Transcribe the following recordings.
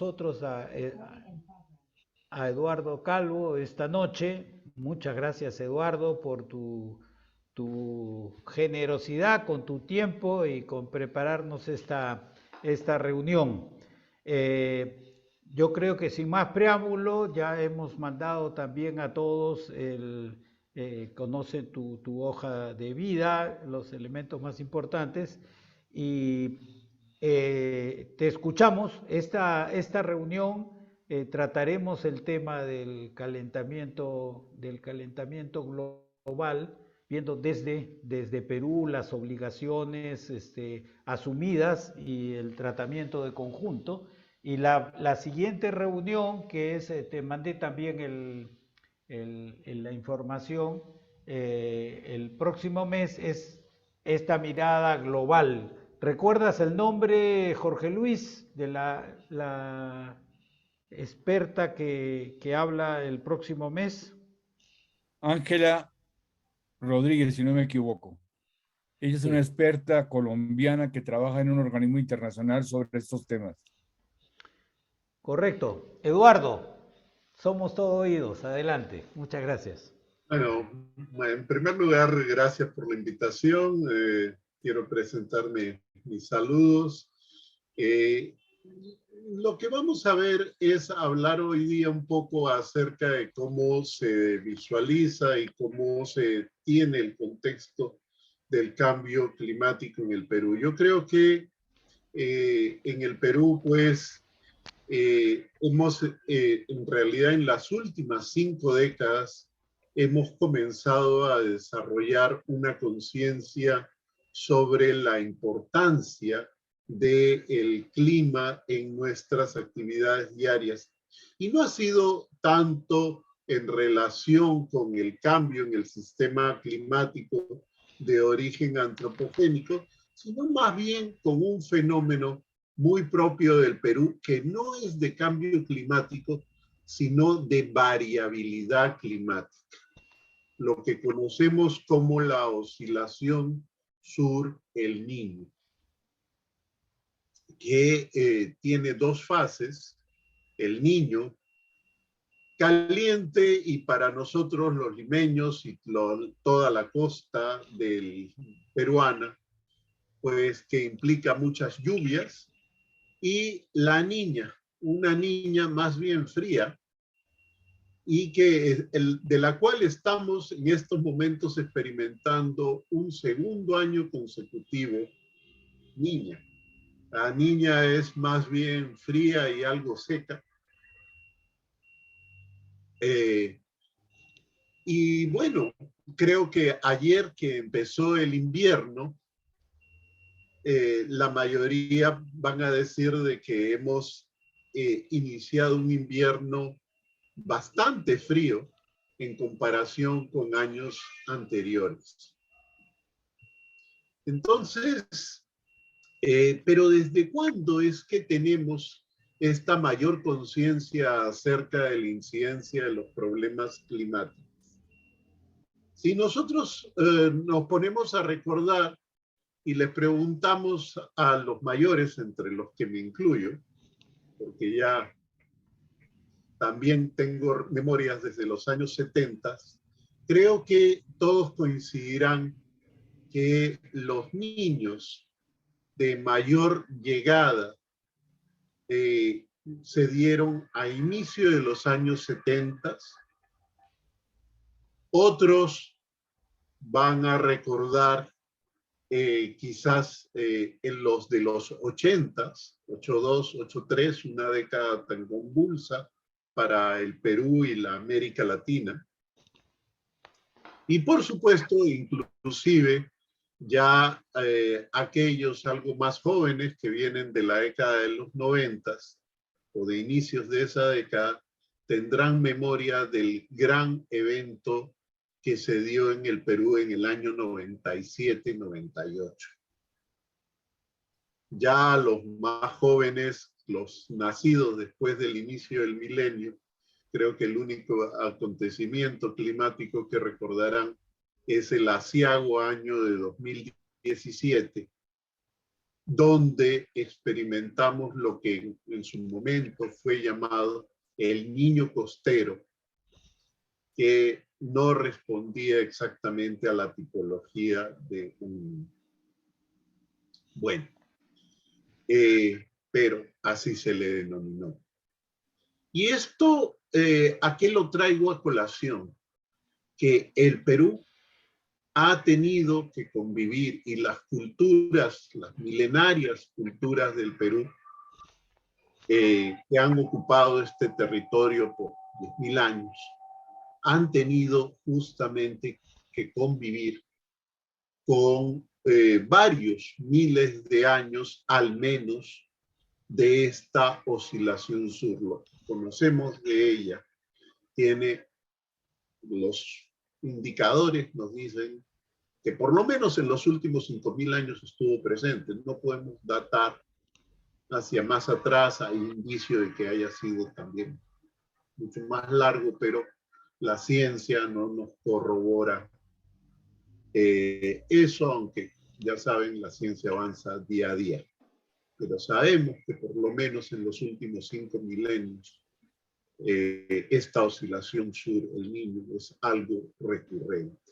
nosotros a Eduardo Calvo esta noche. Muchas gracias, Eduardo, por tu generosidad con tu tiempo y con prepararnos esta reunión. Yo creo que sin más preámbulo ya hemos mandado también a todos conoce tu hoja de vida, los elementos más importantes y te escuchamos. Esta reunión trataremos el tema del calentamiento global, viendo desde Perú las obligaciones asumidas y el tratamiento de conjunto. Y la siguiente reunión, que es, te mandé también la información, el próximo mes es esta mirada global. ¿Recuerdas el nombre, Jorge Luis, de la experta que habla el próximo mes? Ángela Rodríguez, si no me equivoco. Ella es una Sí. experta colombiana que trabaja en un organismo internacional sobre estos temas. Correcto. Eduardo, somos todo oídos. Adelante. Muchas gracias. Bueno, en primer lugar, gracias por la invitación. Quiero presentar mis saludos. Lo que vamos a ver es hablar hoy día un poco acerca de cómo se visualiza y cómo se tiene el contexto del cambio climático en el Perú. Yo creo que en el Perú, pues, hemos, en realidad, en las últimas 5 décadas, hemos comenzado a desarrollar una conciencia sobre la importancia del clima en nuestras actividades diarias. Y no ha sido tanto en relación con el cambio en el sistema climático de origen antropogénico, sino más bien con un fenómeno muy propio del Perú, que no es de cambio climático, sino de variabilidad climática. Lo que conocemos como la oscilación sur-El Niño, que tiene 2 fases. El Niño, caliente, y para nosotros los limeños y toda la costa peruana, pues que implica muchas lluvias. Y la Niña, una niña más bien fría, y de la cual estamos en estos momentos experimentando un segundo año consecutivo Niña. La Niña es más bien fría y algo seca. Y bueno, creo que ayer que empezó el invierno, la mayoría van a decir de que hemos iniciado un invierno bastante frío en comparación con años anteriores. Entonces, pero ¿desde cuándo es que tenemos esta mayor conciencia acerca de la incidencia de los problemas climáticos? Si nosotros nos ponemos a recordar y les preguntamos a los mayores, entre los que me incluyo, porque ya también tengo memorias desde los años 70, creo que todos coincidirán que los niños de mayor llegada se dieron a inicio de los años 70. Otros van a recordar quizás en los de los 80, 82, 83, una década tan convulsa para el Perú y la América Latina. Y por supuesto, inclusive ya aquellos algo más jóvenes que vienen de la década de los 90 o de inicios de esa década, tendrán memoria del gran evento que se dio en el Perú en el año 97-98. Ya los más jóvenes, los nacidos después del inicio del milenio, creo que el único acontecimiento climático que recordarán es el aciago año de 2017, donde experimentamos lo que en su momento fue llamado el niño costero, que no respondía exactamente a la tipología de un... Bueno, pero así se le denominó. Y esto, ¿a qué lo traigo a colación? Que el Perú ha tenido que convivir, y las culturas, las milenarias culturas del Perú, que han ocupado este territorio por 10.000 años, han tenido justamente que convivir con varios miles de años al menos de esta oscilación sur. Lo que conocemos de ella tiene, los indicadores nos dicen que por lo menos en los últimos 5.000 años estuvo presente. No podemos datar hacia más atrás, hay indicio de que haya sido también mucho más largo, pero la ciencia no nos corrobora eso, aunque ya saben, la ciencia avanza día a día. Pero sabemos que por lo menos en los últimos 5 milenios, esta oscilación sur, el niño, es algo recurrente.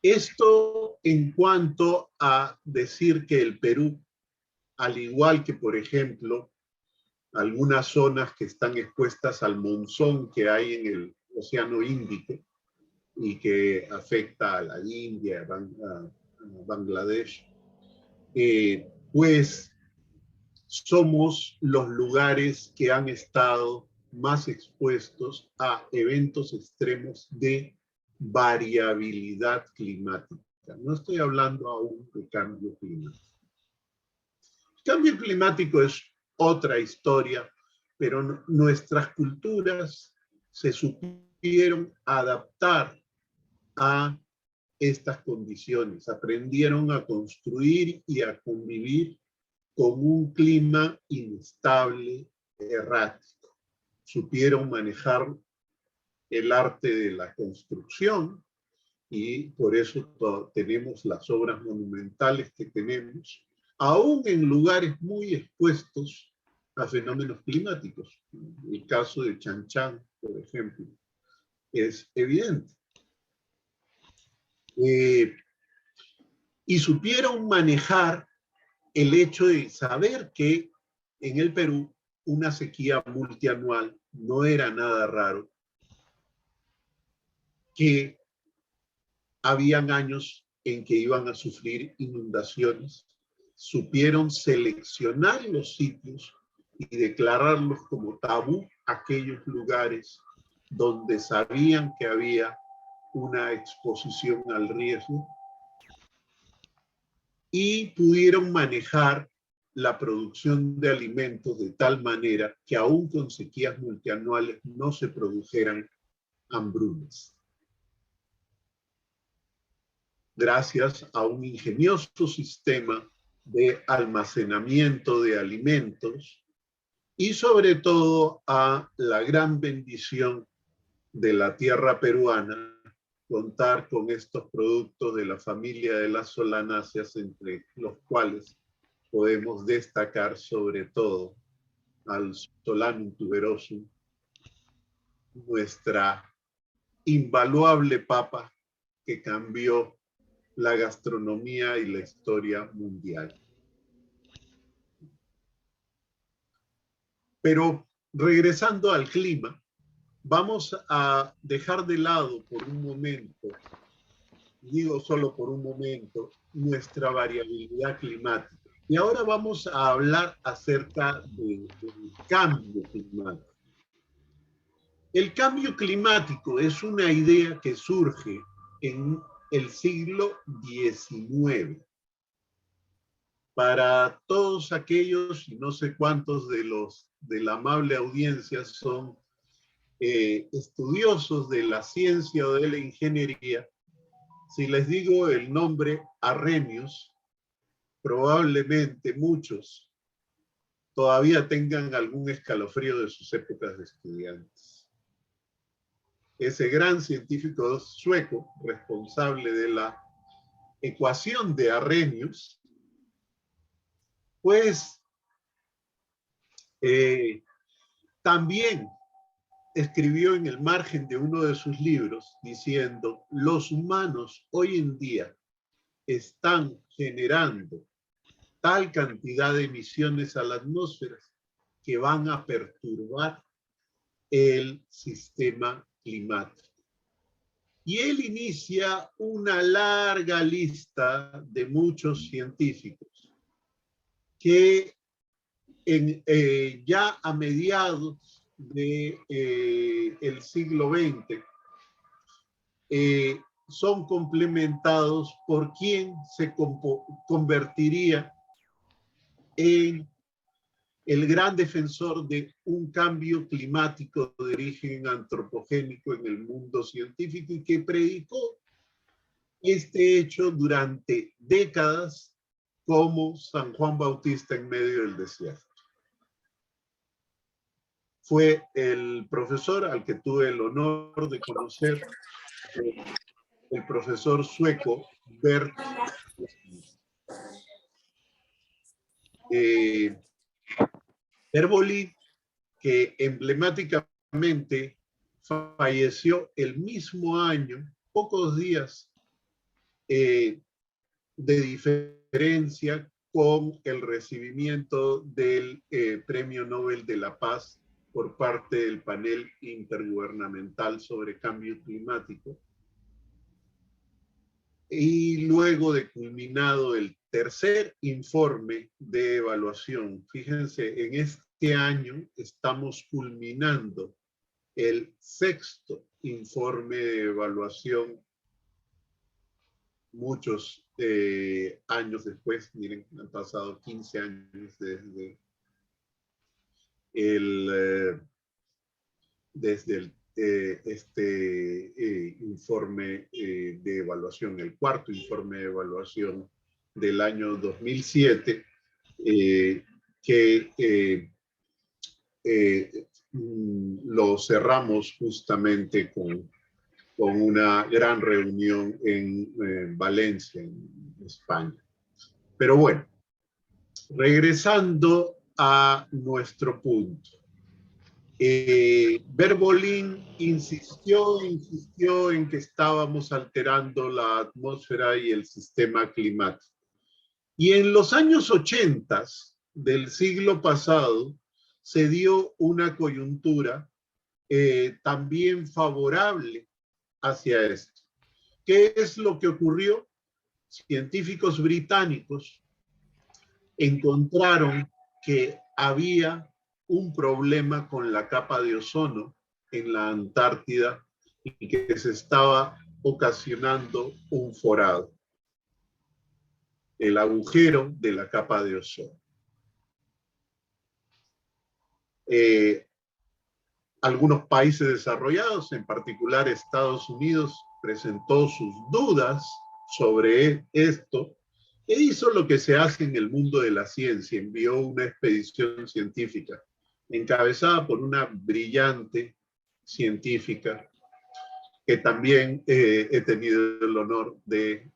Esto en cuanto a decir que el Perú, al igual que, por ejemplo, algunas zonas que están expuestas al monzón que hay en el Océano Índico y que afecta a la India, a Bangladesh, pues somos los lugares que han estado más expuestos a eventos extremos de variabilidad climática. No estoy hablando aún de cambio climático. El cambio climático es otra historia, pero nuestras culturas se supieron adaptar a estas condiciones, aprendieron a construir y a convivir con un clima inestable, errático. Supieron manejar el arte de la construcción y por eso tenemos las obras monumentales que tenemos, aún en lugares muy expuestos a fenómenos climáticos. El caso de Chan Chan, por ejemplo, es evidente. Y supieron manejar el hecho de saber que en el Perú una sequía multianual no era nada raro, que habían años en que iban a sufrir inundaciones. Supieron seleccionar los sitios y declararlos como tabú aquellos lugares donde sabían que había una exposición al riesgo, y pudieron manejar la producción de alimentos de tal manera que aún con sequías multianuales no se produjeran hambrunas. Gracias a un ingenioso sistema de almacenamiento de alimentos y sobre todo a la gran bendición de la tierra peruana, contar con estos productos de la familia de las solanáceas, entre los cuales podemos destacar sobre todo al Solanum tuberosum, nuestra invaluable papa que cambió la gastronomía y la historia mundial. Pero regresando al clima, vamos a dejar de lado por un momento, digo solo por un momento, nuestra variabilidad climática. Y ahora vamos a hablar acerca del cambio climático. El cambio climático es una idea que surge en el siglo XIX. Para todos aquellos, y no sé cuántos de la amable audiencia son estudiosos de la ciencia o de la ingeniería, si les digo el nombre Arrhenius, probablemente muchos todavía tengan algún escalofrío de sus épocas de estudiantes. Ese gran científico sueco, responsable de la ecuación de Arrhenius, Pues también escribió en el margen de uno de sus libros diciendo: los humanos hoy en día están generando tal cantidad de emisiones a la atmósfera que van a perturbar el sistema climático. Y él inicia una larga lista de muchos científicos que ya a mediados del siglo XX son complementados por quien se convertiría en el gran defensor de un cambio climático de origen antropogénico en el mundo científico y que predicó este hecho durante décadas como San Juan Bautista en medio del desierto. Fue el profesor al que tuve el honor de conocer, el profesor sueco Bert. Bert Bolin, que emblemáticamente falleció el mismo año, pocos días de diferencia con el recibimiento del Premio Nobel de la Paz por parte del panel intergubernamental sobre cambio climático. Y luego de culminado el tercer informe de evaluación, fíjense, en este año estamos culminando el sexto informe de evaluación muchos años después. Miren, han pasado 15 años desde este informe de evaluación, el cuarto informe de evaluación del año 2007, que lo cerramos justamente con una gran reunión en Valencia, en España. Pero bueno, regresando a nuestro punto. Bert Bolin insistió en que estábamos alterando la atmósfera y el sistema climático. Y en los años 80 del siglo pasado se dio una coyuntura también favorable hacia esto. ¿Qué es lo que ocurrió? Científicos británicos encontraron que había un problema con la capa de ozono en la Antártida y que se estaba ocasionando un forado, el agujero de la capa de ozono. Algunos países desarrollados, en particular Estados Unidos, presentó sus dudas sobre esto e hizo lo que se hace en el mundo de la ciencia: envió una expedición científica encabezada por una brillante científica que también he tenido el honor de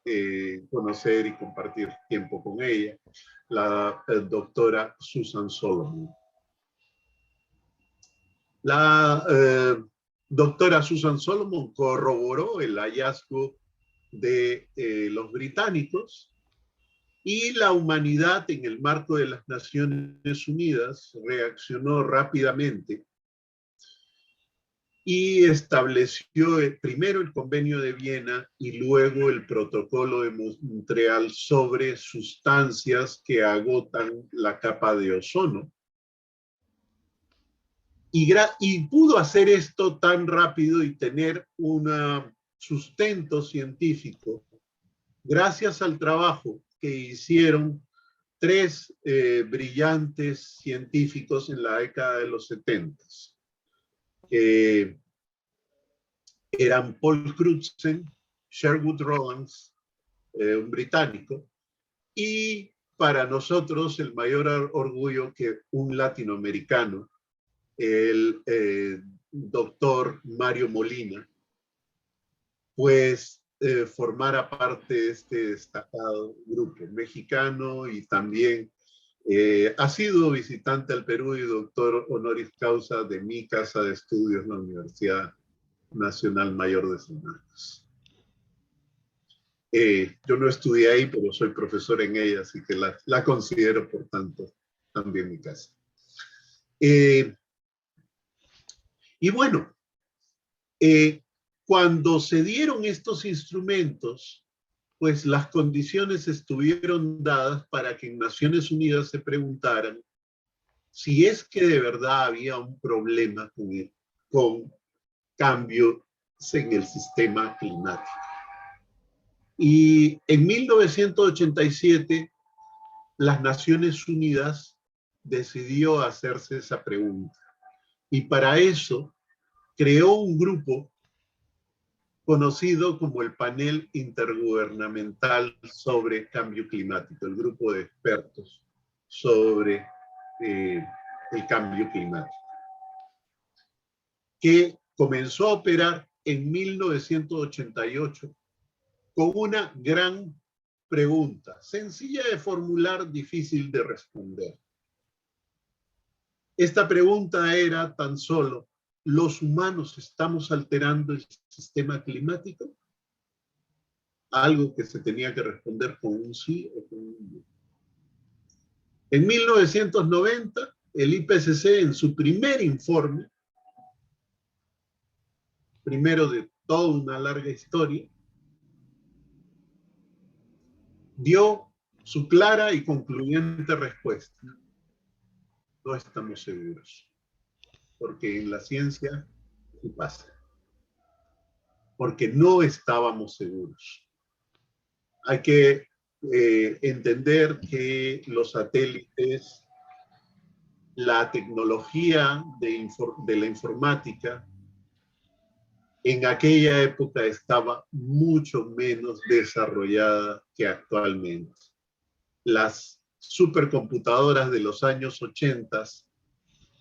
conocer y compartir tiempo con ella, la doctora Susan Solomon. La doctora Susan Solomon corroboró el hallazgo de los británicos, y la humanidad, en el marco de las Naciones Unidas, reaccionó rápidamente y estableció primero el Convenio de Viena y luego el Protocolo de Montreal sobre sustancias que agotan la capa de ozono. Y pudo hacer esto tan rápido y tener un sustento científico gracias al trabajo que hicieron tres brillantes científicos en la década de los 70. Eran Paul Crutzen, Sherwood Rowlands, un británico, y para nosotros el mayor orgullo que un latinoamericano, el doctor Mario Molina, pues formara parte de este destacado grupo mexicano y también Ha sido visitante al Perú y doctor honoris causa de mi casa de estudios, la Universidad Nacional Mayor de San Marcos. Yo no estudié ahí, pero soy profesor en ella, así que la considero, por tanto, también mi casa. Y bueno, cuando se dieron estos instrumentos, pues las condiciones estuvieron dadas para que en Naciones Unidas se preguntaran si es que de verdad había un problema con cambios en el sistema climático. Y en 1987, las Naciones Unidas decidió hacerse esa pregunta. Y para eso creó un grupo conocido como el Panel Intergubernamental sobre Cambio Climático, el grupo de expertos sobre el cambio climático, que comenzó a operar en 1988 con una gran pregunta, sencilla de formular, difícil de responder. Esta pregunta era tan solo: ¿los humanos estamos alterando el sistema climático? Algo que se tenía que responder con un sí o con un no. En 1990, el IPCC, en su primer informe, primero de toda una larga historia, dio su clara y concluyente respuesta: no estamos seguros, porque en la ciencia sí pasa, porque no estábamos seguros. Hay que entender que los satélites, la tecnología de la informática, en aquella época estaba mucho menos desarrollada que actualmente. Las supercomputadoras de los años 80,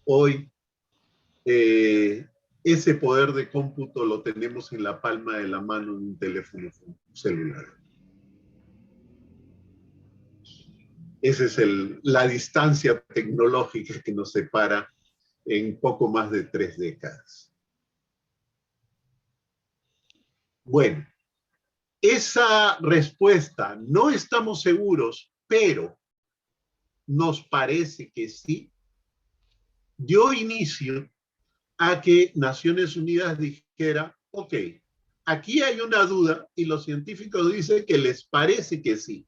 hoy ese poder de cómputo lo tenemos en la palma de la mano en un teléfono celular. Esa es la distancia tecnológica que nos separa en poco más de 3 décadas. Bueno, esa respuesta, no estamos seguros, pero nos parece que sí, dio inicio a que Naciones Unidas dijera: ok, aquí hay una duda y los científicos dicen que les parece que sí.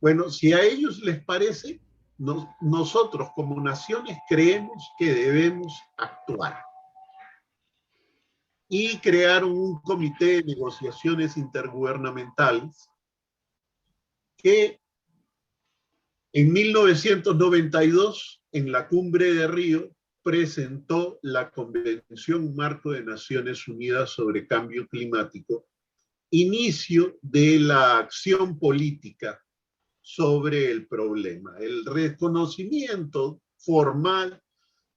Bueno, si a ellos les parece, nosotros como naciones creemos que debemos actuar. Y crearon un comité de negociaciones intergubernamentales que en 1992, en la Cumbre de Río, presentó la Convención Marco de Naciones Unidas sobre Cambio Climático, inicio de la acción política sobre el problema, el reconocimiento formal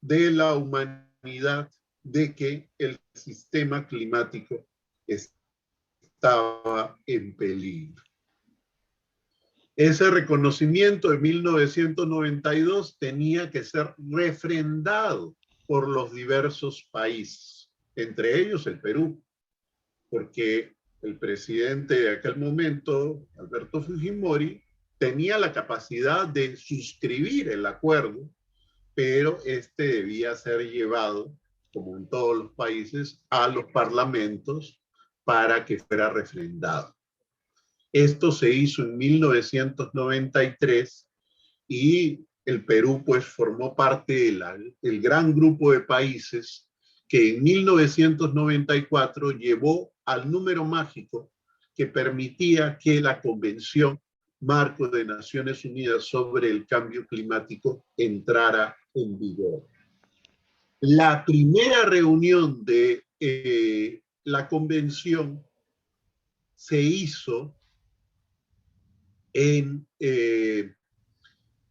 de la humanidad de que el sistema climático estaba en peligro. Ese reconocimiento de 1992 tenía que ser refrendado por los diversos países, entre ellos el Perú, porque el presidente de aquel momento, Alberto Fujimori, tenía la capacidad de suscribir el acuerdo, pero este debía ser llevado, como en todos los países, a los parlamentos para que fuera refrendado. Esto se hizo en 1993 y el Perú pues formó parte del gran grupo de países que en 1994 llevó al número mágico que permitía que la Convención Marco de Naciones Unidas sobre el Cambio Climático entrara en vigor. La primera reunión de la Convención se hizo en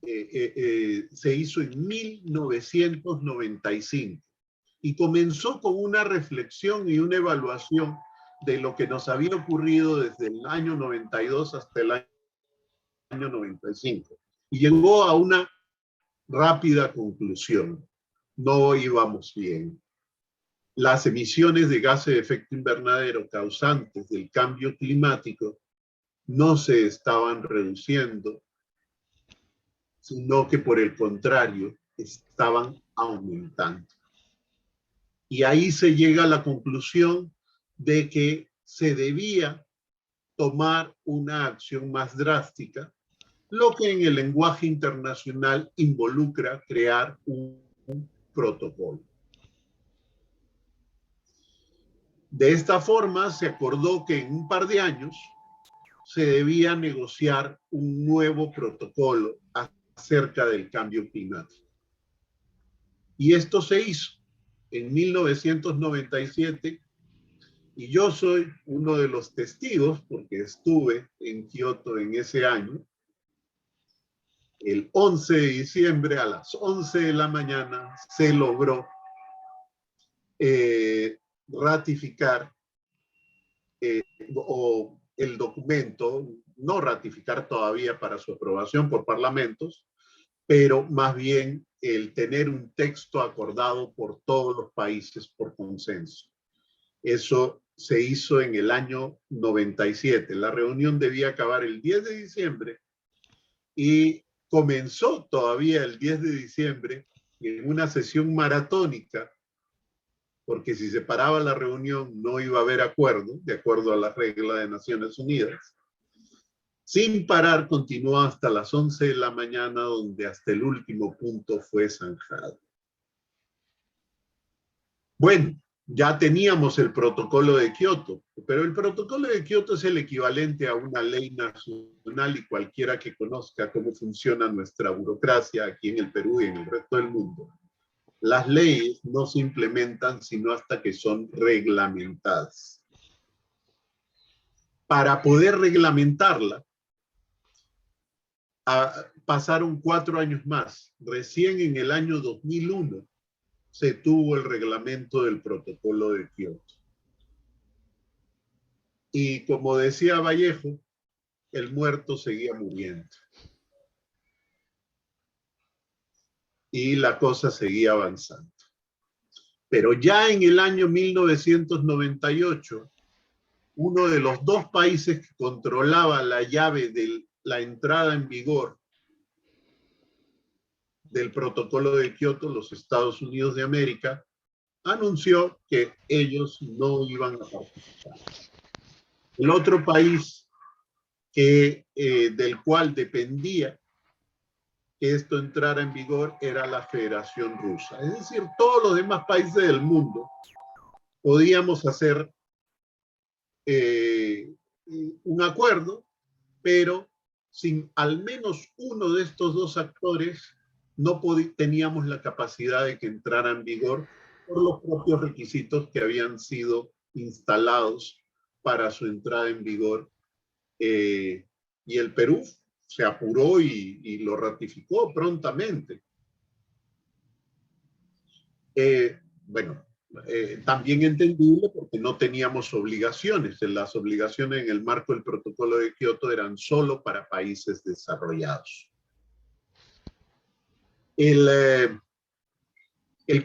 1995 y comenzó con una reflexión y una evaluación de lo que nos había ocurrido desde el año 92 hasta el año 95. y llegó a una rápida conclusión. No íbamos bien. Las emisiones de gases de efecto invernadero causantes del cambio climático no se estaban reduciendo, sino que por el contrario, estaban aumentando. Y ahí se llega a la conclusión de que se debía tomar una acción más drástica, lo que en el lenguaje internacional involucra crear un protocolo. De esta forma se acordó que en un par de años se debía negociar un nuevo protocolo acerca del cambio climático. Y esto se hizo en 1997, y yo soy uno de los testigos porque estuve en Kioto en ese año. El 11 de diciembre a las 11 de la mañana se logró ratificar o el documento, no ratificar todavía para su aprobación por parlamentos, pero más bien el tener un texto acordado por todos los países por consenso. Eso se hizo en el año 97. La reunión debía acabar el 10 de diciembre y comenzó todavía el 10 de diciembre en una sesión maratónica, porque si se paraba la reunión no iba a haber acuerdo, de acuerdo a las reglas de Naciones Unidas. Sin parar continuó hasta las 11 de la mañana, donde hasta el último punto fue zanjado. Bueno, ya teníamos el protocolo de Kioto, pero el protocolo de Kioto es el equivalente a una ley nacional, y cualquiera que conozca cómo funciona nuestra burocracia aquí en el Perú y en el resto del mundo, las leyes no se implementan sino hasta que son reglamentadas. Para poder reglamentarla, pasaron 4 años más. Recién en el año 2001 se tuvo el reglamento del protocolo de Kioto. Y como decía Vallejo, el muerto seguía muriendo. Y la cosa seguía avanzando. Pero ya en el año 1998, uno de los 2 países que controlaba la llave de la entrada en vigor del protocolo de Kioto, los Estados Unidos de América, anunció que ellos no iban a participar. El otro país del cual dependía que esto entrara en vigor era la Federación Rusa. Es decir, todos los demás países del mundo podíamos hacer un acuerdo, pero sin al menos uno de estos 2 actores no teníamos la capacidad de que entrara en vigor por los propios requisitos que habían sido instalados para su entrada en vigor. Y el Perú se apuró y lo ratificó prontamente. También entendible porque no teníamos obligaciones. Las obligaciones en el marco del protocolo de Kioto eran solo para países desarrollados. El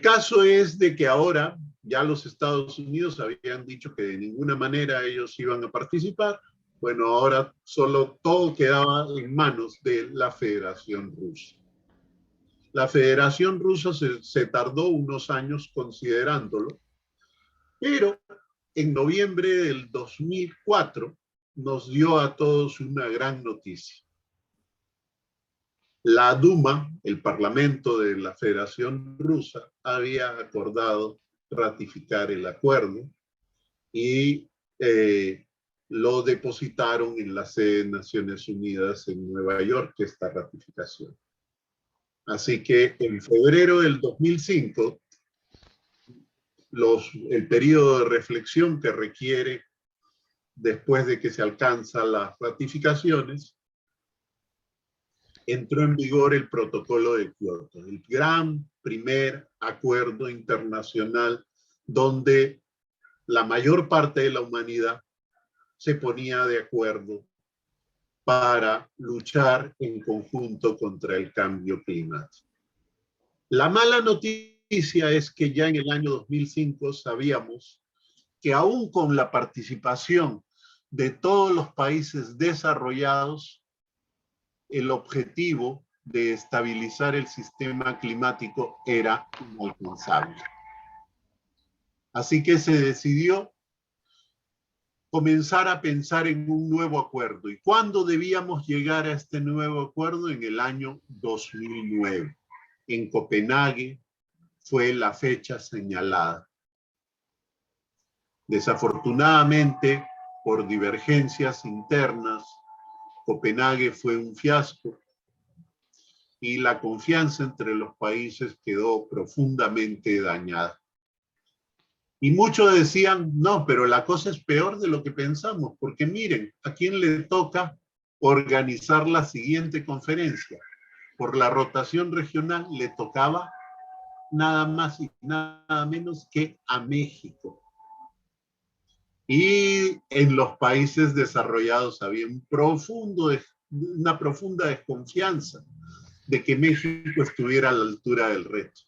caso es de que ahora ya los Estados Unidos habían dicho que de ninguna manera ellos iban a participar. Bueno, ahora solo todo quedaba en manos de la Federación Rusa. La Federación Rusa se tardó unos años considerándolo, pero en noviembre del 2004 nos dio a todos una gran noticia. La Duma, el Parlamento de la Federación Rusa, había acordado ratificar el acuerdo y lo depositaron en la sede de Naciones Unidas en Nueva York, esta ratificación. Así que en febrero del 2005, el periodo de reflexión que requiere después de que se alcanzan las ratificaciones, entró en vigor el protocolo de Kioto, el gran primer acuerdo internacional donde la mayor parte de la humanidad se ponía de acuerdo para luchar en conjunto contra el cambio climático. La mala noticia es que ya en el año 2005 sabíamos que aún con la participación de todos los países desarrollados, el objetivo de estabilizar el sistema climático era inalcanzable. Así que se decidió comenzar a pensar en un nuevo acuerdo. ¿Y cuándo debíamos llegar a este nuevo acuerdo? En el año 2009. En Copenhague fue la fecha señalada. Desafortunadamente, por divergencias internas, Copenhague fue un fiasco y la confianza entre los países quedó profundamente dañada. Y muchos decían, no, pero la cosa es peor de lo que pensamos, porque miren, ¿a quién le toca organizar la siguiente conferencia? Por la rotación regional le tocaba nada más y nada menos que a México. Y en los países desarrollados había una profunda desconfianza de que México estuviera a la altura del reto.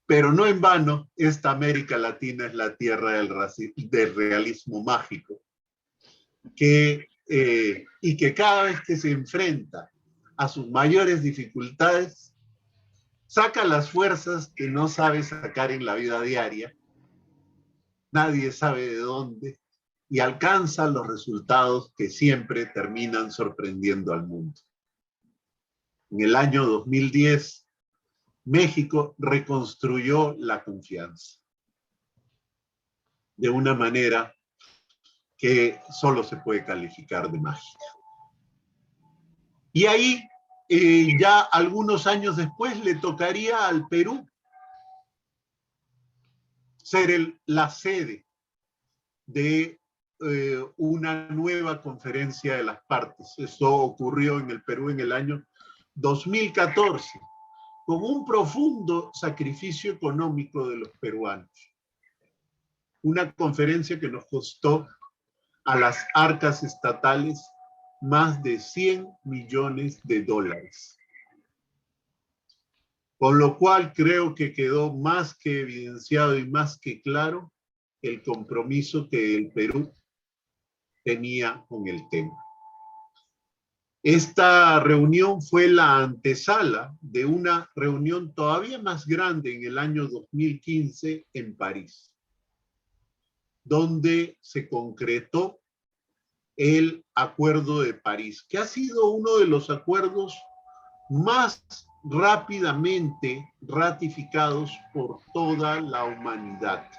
Pero no en vano, esta América Latina es la tierra del realismo mágico, y que cada vez que se enfrenta a sus mayores dificultades, saca las fuerzas que no sabe sacar en la vida diaria, nadie sabe de dónde, y alcanza los resultados que siempre terminan sorprendiendo al mundo. En el año 2010, México reconstruyó la confianza de una manera que solo se puede calificar de mágica. Y ahí, ya algunos años después, le tocaría al Perú ser la sede de una nueva conferencia de las partes. Eso ocurrió en el Perú en el año 2014. Con un profundo sacrificio económico de los peruanos. Una conferencia que nos costó a las arcas estatales más de $100 millones. Con lo cual creo que quedó más que evidenciado y más que claro el compromiso que el Perú tenía con el tema. Esta reunión fue la antesala de una reunión todavía más grande en el año 2015 en París, donde se concretó el Acuerdo de París, que ha sido uno de los acuerdos más rápidamente ratificados por toda la humanidad.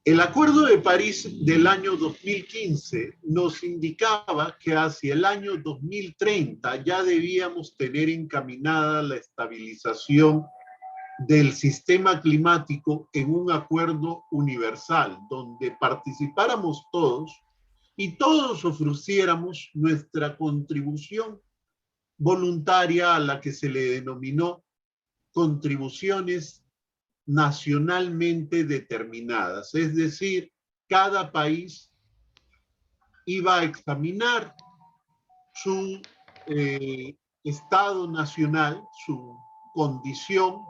El Acuerdo de París del año 2015 nos indicaba que hacia el año 2030 ya debíamos tener encaminada la estabilización del sistema climático en un acuerdo universal, donde participáramos todos y todos ofreciéramos nuestra contribución voluntaria a la que se le denominó contribuciones nacionalmente determinadas, es decir, cada país iba a examinar su estado nacional, su condición,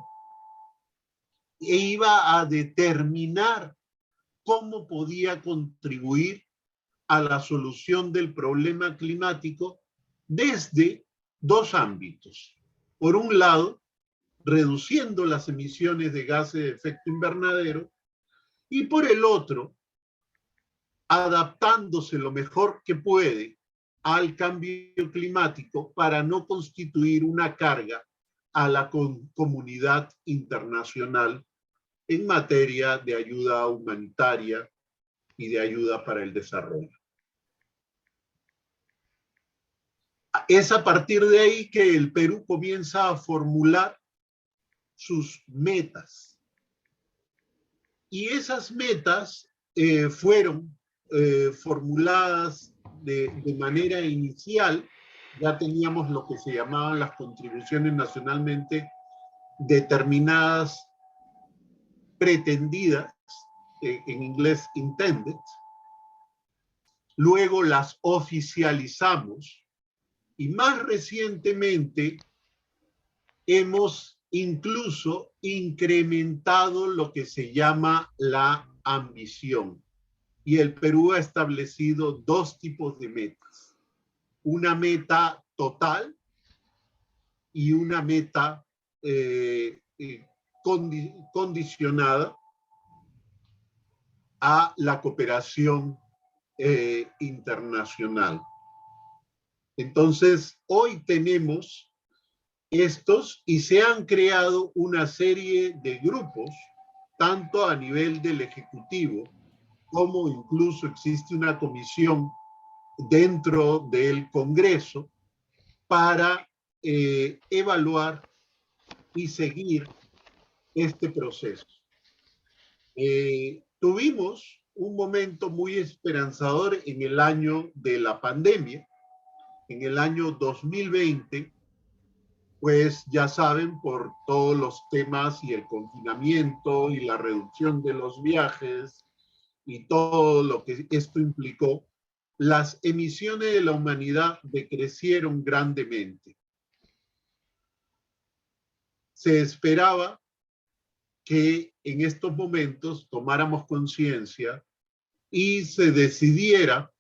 e iba a determinar cómo podía contribuir a la solución del problema climático desde dos ámbitos. Por un lado, reduciendo las emisiones de gases de efecto invernadero, y por el otro, adaptándose lo mejor que puede al cambio climático para no constituir una carga a la comunidad internacional en materia de ayuda humanitaria y de ayuda para el desarrollo. Es a partir de ahí que el Perú comienza a formular sus metas. Y esas metas fueron formuladas de manera inicial. Ya teníamos lo que se llamaban las contribuciones nacionalmente determinadas, pretendidas, en inglés intended. Luego las oficializamos y más recientemente hemos incluso incrementado lo que se llama la ambición. Y el Perú ha establecido dos tipos de metas. Una meta total y una meta condicionada a la cooperación internacional. Entonces, hoy tenemos estos y se han creado una serie de grupos, tanto a nivel del Ejecutivo, como incluso existe una comisión dentro del Congreso para evaluar y seguir este proceso. Tuvimos un momento muy esperanzador en el año de la pandemia, en el año 2020, pues ya saben, por todos los temas y el confinamiento y la reducción de los viajes y todo lo que esto implicó, las emisiones de la humanidad decrecieron grandemente. Se esperaba que en estos momentos tomáramos conciencia y se decidiera,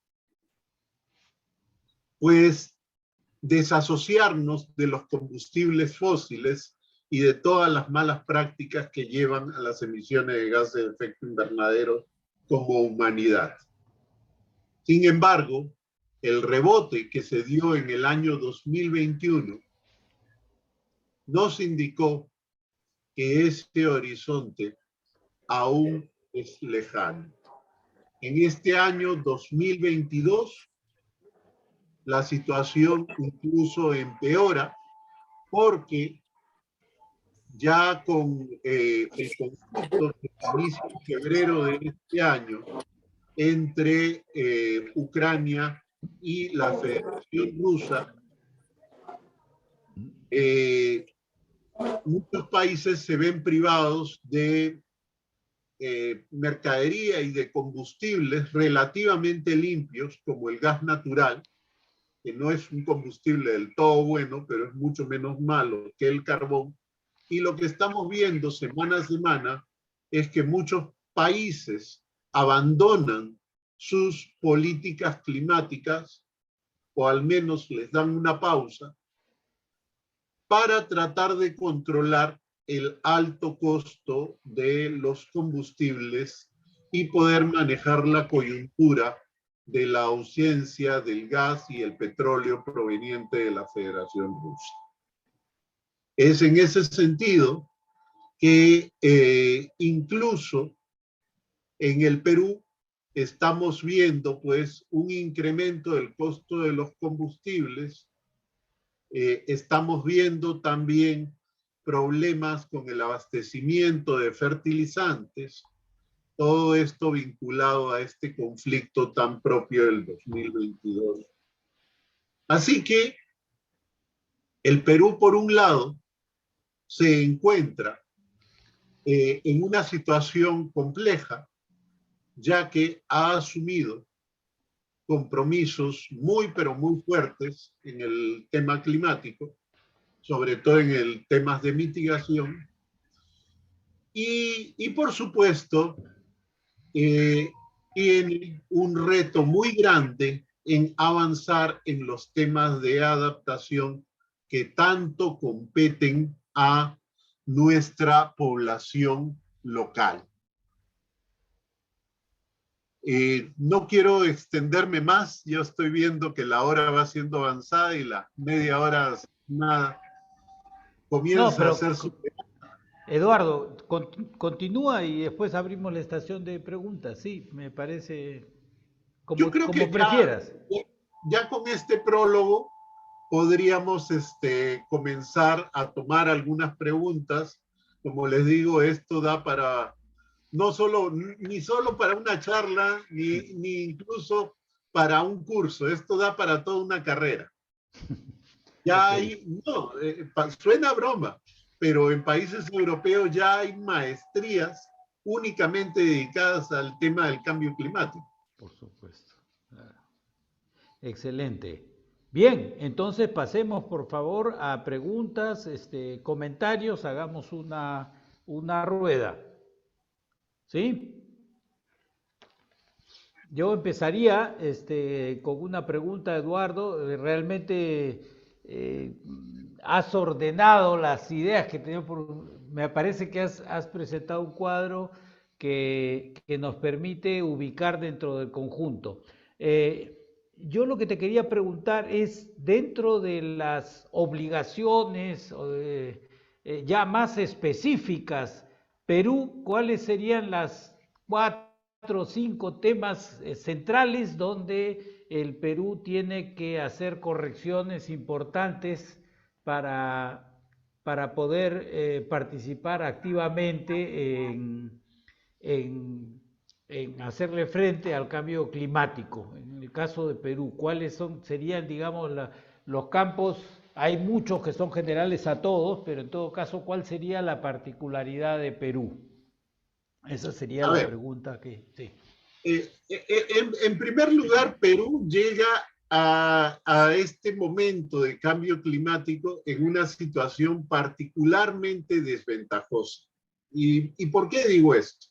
pues, desasociarnos de los combustibles fósiles y de todas las malas prácticas que llevan a las emisiones de gases de efecto invernadero como humanidad. Sin embargo, el rebote que se dio en el año 2021 nos indicó que este horizonte aún es lejano. En este año 2022, la situación incluso empeora porque ya con el conflicto que inicia en febrero de este año entre Ucrania y la Federación Rusa, muchos países se ven privados de mercadería y de combustibles relativamente limpios, como el gas natural, que no es un combustible del todo bueno, pero es mucho menos malo que el carbón. Y lo que estamos viendo semana a semana es que muchos países abandonan sus políticas climáticas, o al menos les dan una pausa, para tratar de controlar el alto costo de los combustibles y poder manejar la coyuntura de la ausencia del gas y el petróleo proveniente de la Federación Rusa. Es en ese sentido que incluso en el Perú estamos viendo pues un incremento del costo de los combustibles. Estamos viendo también problemas con el abastecimiento de fertilizantes, todo esto vinculado a este conflicto tan propio del 2022. Así que el Perú, por un lado, se encuentra en una situación compleja, ya que ha asumido compromisos muy, pero muy fuertes en el tema climático, sobre todo en el temas de mitigación. Y por supuesto, tiene un reto muy grande en avanzar en los temas de adaptación que tanto competen a nuestra población local. No quiero extenderme más, yo estoy viendo que la hora va siendo avanzada y la media hora nada comienza a ser su... Eduardo, continúa y después abrimos la estación de preguntas. Sí, me parece Yo creo que prefieras. Ya con este prólogo podríamos comenzar a tomar algunas preguntas. Como les digo, esto da para ni solo para una charla, ni incluso para un curso. Esto da para toda una carrera. Ya hay, no, suena broma, pero en países europeos ya hay maestrías únicamente dedicadas al tema del cambio climático. Por supuesto. Claro. Excelente. Bien, entonces pasemos por favor a preguntas, comentarios, hagamos una rueda. ¿Sí? Yo empezaría con una pregunta, Eduardo. Realmente has ordenado las ideas que tenía me parece que has presentado un cuadro que nos permite ubicar dentro del conjunto. Yo lo que te quería preguntar es, dentro de las obligaciones ya más específicas, Perú, ¿cuáles serían las 4 o 5 temas centrales donde el Perú tiene que hacer correcciones importantes para poder participar activamente en hacerle frente al cambio climático? En el caso de Perú, ¿cuáles serían, digamos, los campos? Hay muchos que son generales a todos, pero en todo caso, ¿cuál sería la particularidad de Perú? Esa sería la pregunta que... Sí. En primer lugar, Perú llega a este momento de cambio climático en una situación particularmente desventajosa. ¿Y por qué digo esto?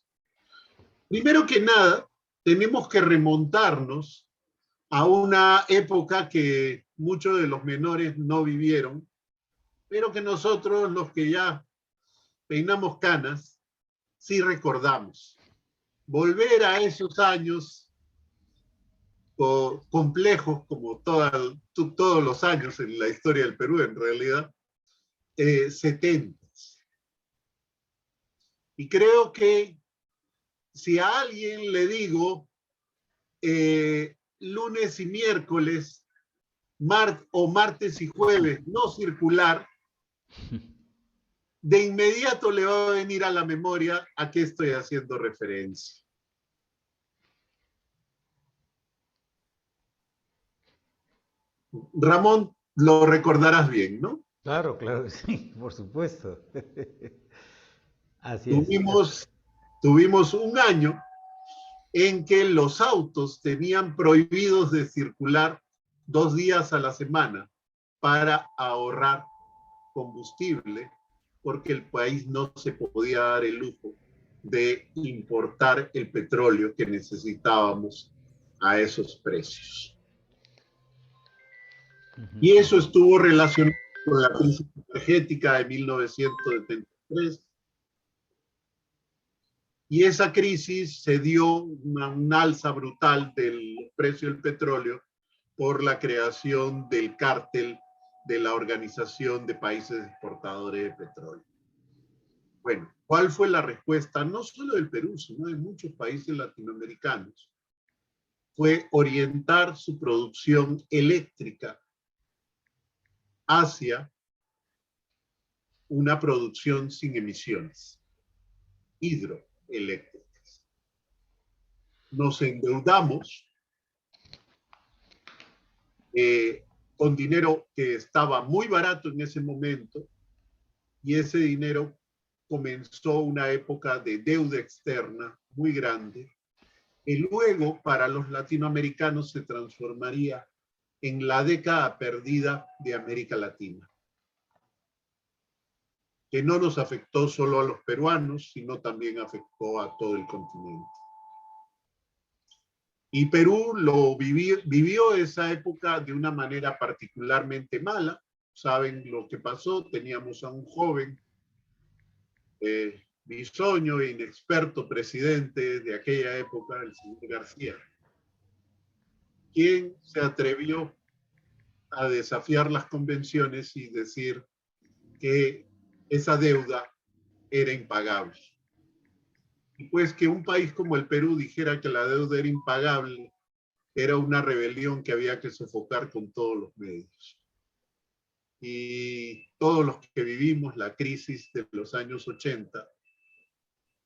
Primero que nada, tenemos que remontarnos a una época que muchos de los menores no vivieron, pero que nosotros, los que ya peinamos canas, sí recordamos. Volver a esos años complejos, como todos los años en la historia del Perú, en realidad, 70. Y creo que si a alguien le digo lunes y miércoles, o martes y jueves no circular, de inmediato le va a venir a la memoria a qué estoy haciendo referencia. Ramón, lo recordarás bien, ¿no? Claro, claro, sí, por supuesto. Así Tuvimos un año en que los autos tenían prohibidos de circular 2 días a la semana para ahorrar combustible, porque el país no se podía dar el lujo de importar el petróleo que necesitábamos a esos precios. Y eso estuvo relacionado con la crisis energética de 1973. Y esa crisis se dio un alza brutal del precio del petróleo por la creación del cártel de la Organización de Países Exportadores de Petróleo. Bueno, ¿cuál fue la respuesta? No solo del Perú, sino de muchos países latinoamericanos. Fue orientar su producción eléctrica hacia una producción sin emisiones, hidroeléctricas. Nos endeudamos con dinero que estaba muy barato en ese momento, y ese dinero comenzó una época de deuda externa muy grande, y luego para los latinoamericanos se transformaría en la década perdida de América Latina, que no nos afectó solo a los peruanos, sino también afectó a todo el continente. Y Perú vivió esa época de una manera particularmente mala. Saben lo que pasó. Teníamos a un joven, bisoño e inexperto presidente de aquella época, el señor García, quien se atrevió a desafiar las convenciones y decir que esa deuda era impagable. Y pues que un país como el Perú dijera que la deuda era impagable era una rebelión que había que sofocar con todos los medios. Y todos los que vivimos la crisis de los años 80,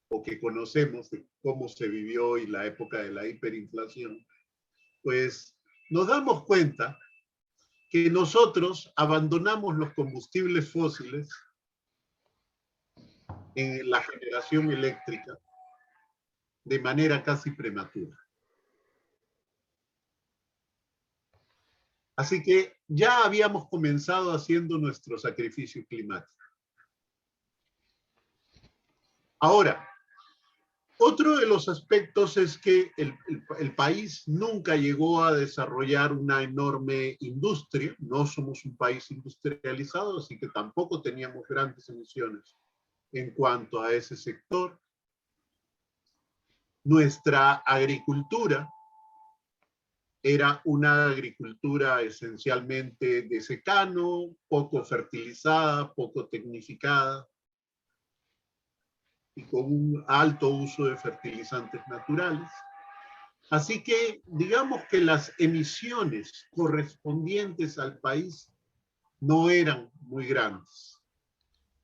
o que conocemos de cómo se vivió y la época de la hiperinflación, pues nos damos cuenta que nosotros abandonamos los combustibles fósiles en la generación eléctrica de manera casi prematura. Así que ya habíamos comenzado haciendo nuestro sacrificio climático. Ahora, otro de los aspectos es que el país nunca llegó a desarrollar una enorme industria. No somos un país industrializado, así que tampoco teníamos grandes emisiones en cuanto a ese sector. Nuestra agricultura era una agricultura esencialmente de secano, poco fertilizada, poco tecnificada y con un alto uso de fertilizantes naturales. Así que digamos que las emisiones correspondientes al país no eran muy grandes.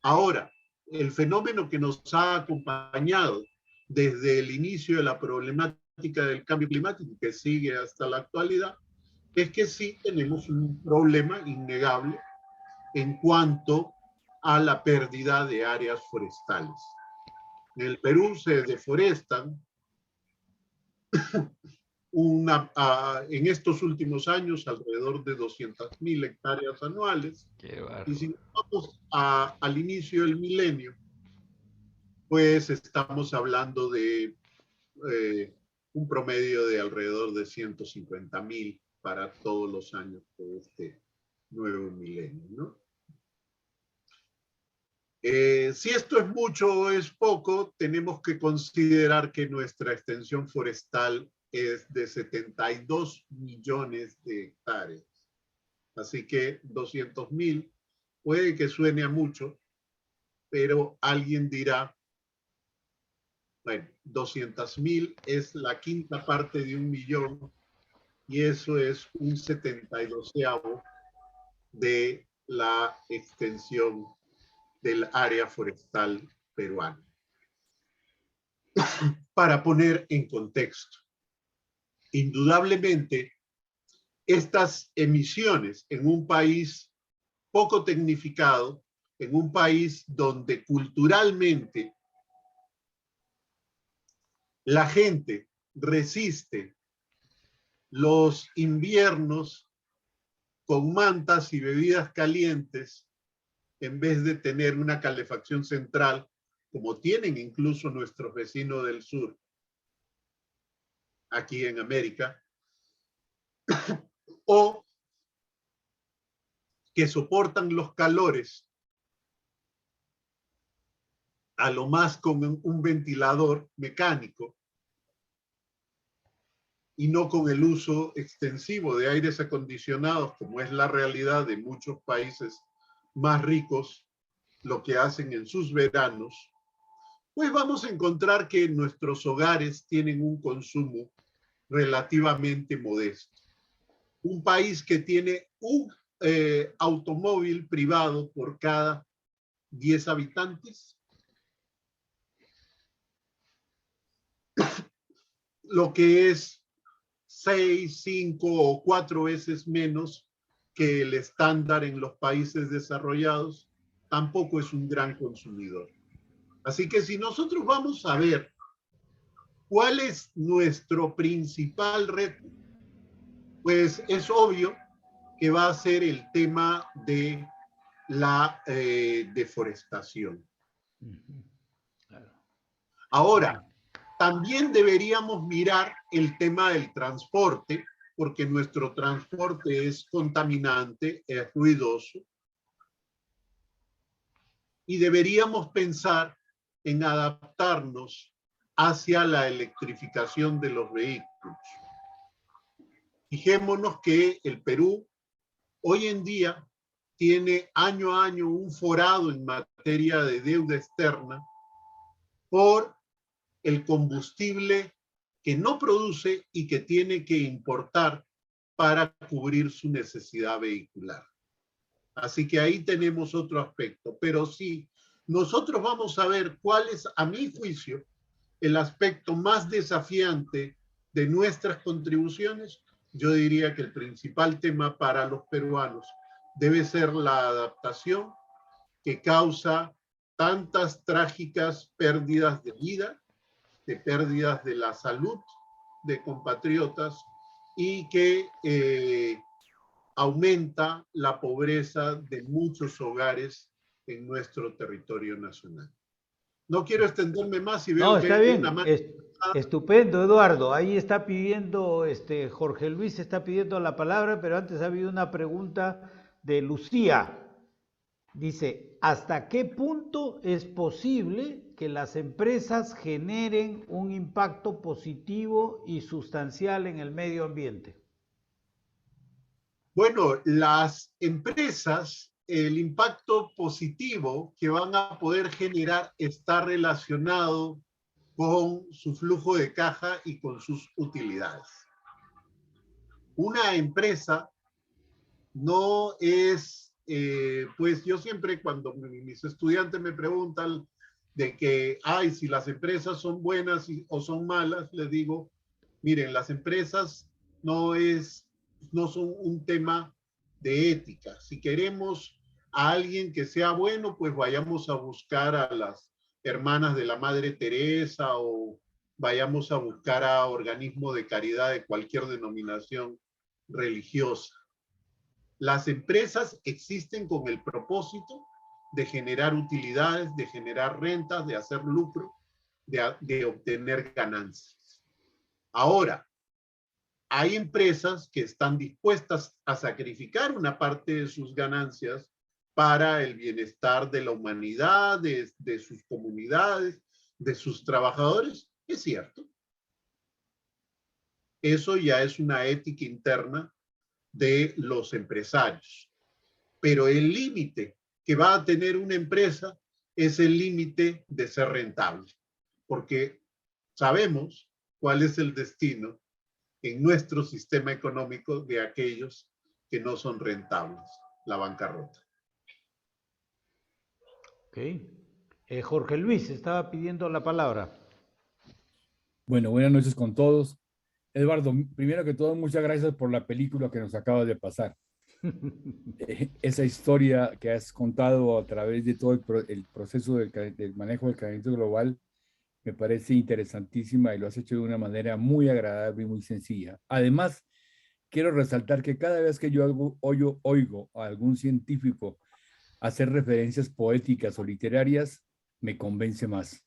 Ahora, el fenómeno que nos ha acompañado desde el inicio de la problemática del cambio climático, que sigue hasta la actualidad, es que sí tenemos un problema innegable en cuanto a la pérdida de áreas forestales. En el Perú se deforestan en estos últimos años alrededor de 200.000 hectáreas anuales. Y si vamos al inicio del milenio, pues estamos hablando de un promedio de alrededor de 150.000 para todos los años de este nuevo milenio, ¿no? Si esto es mucho o es poco, tenemos que considerar que nuestra extensión forestal es de 72 millones de hectáreas. Así que 200.000 puede que suene a mucho, pero alguien dirá, bueno, 200.000 es la quinta parte de 1.000.000 y eso es un 72avo de la extensión del área forestal peruana. Para poner en contexto, indudablemente, estas emisiones en un país poco tecnificado, en un país donde culturalmente la gente resiste los inviernos con mantas y bebidas calientes, en vez de tener una calefacción central, como tienen incluso nuestros vecinos del sur, aquí en América, o que soportan los calores a lo más con un ventilador mecánico y no con el uso extensivo de aires acondicionados, como es la realidad de muchos países más ricos, lo que hacen en sus veranos, pues vamos a encontrar que nuestros hogares tienen un consumo relativamente modesto. Un país que tiene un automóvil privado por cada 10 habitantes, lo que es 6, 5 o 4 veces menos que el estándar en los países desarrollados, tampoco es un gran consumidor. Así que si nosotros vamos a ver cuál es nuestro principal reto, pues es obvio que va a ser el tema de la deforestación. Ahora, también deberíamos mirar el tema del transporte, porque nuestro transporte es contaminante, es ruidoso, y deberíamos pensar en adaptarnos hacia la electrificación de los vehículos. Fijémonos que el Perú hoy en día tiene año a año un forado en materia de deuda externa por el combustible que no produce y que tiene que importar para cubrir su necesidad vehicular. Así que ahí tenemos otro aspecto. Pero si nosotros vamos a ver cuál es, a mi juicio, el aspecto más desafiante de nuestras contribuciones, yo diría que el principal tema para los peruanos debe ser la adaptación que causa tantas trágicas pérdidas de vida de pérdidas de la salud de compatriotas y que aumenta la pobreza de muchos hogares en nuestro territorio nacional. No quiero extenderme más y veo No, que está hay bien. una mano. Estupendo, Eduardo. Ahí está pidiendo, Jorge Luis está pidiendo la palabra, pero antes ha habido una pregunta de Lucía. Dice, ¿hasta qué punto es posible que las empresas generen un impacto positivo y sustancial en el medio ambiente? Bueno, las empresas, el impacto positivo que van a poder generar está relacionado con su flujo de caja y con sus utilidades. Una empresa no es, pues yo siempre cuando mis estudiantes me preguntan de que, ay, si las empresas son buenas o son malas, les digo, miren, las empresas no son un tema de ética. Si queremos a alguien que sea bueno, pues vayamos a buscar a las hermanas de la Madre Teresa o vayamos a buscar a organismos de caridad de cualquier denominación religiosa. Las empresas existen con el propósito de generar utilidades, de generar rentas, de hacer lucro, de obtener ganancias. Ahora, hay empresas que están dispuestas a sacrificar una parte de sus ganancias para el bienestar de la humanidad, de sus comunidades, de sus trabajadores. Es cierto. Eso ya es una ética interna de los empresarios. Pero el límite que va a tener una empresa es el límite de ser rentable, porque sabemos cuál es el destino en nuestro sistema económico de aquellos que no son rentables, la bancarrota. Ok. Jorge Luis estaba pidiendo la palabra. Bueno, buenas noches con todos. Eduardo, primero que todo, muchas gracias por la película que nos acaba de pasar. Esa historia que has contado a través de todo el proceso del manejo del calentamiento global me parece interesantísima y lo has hecho de una manera muy agradable y muy sencilla. Además, quiero resaltar que cada vez que yo oigo a algún científico hacer referencias poéticas o literarias, me convence más.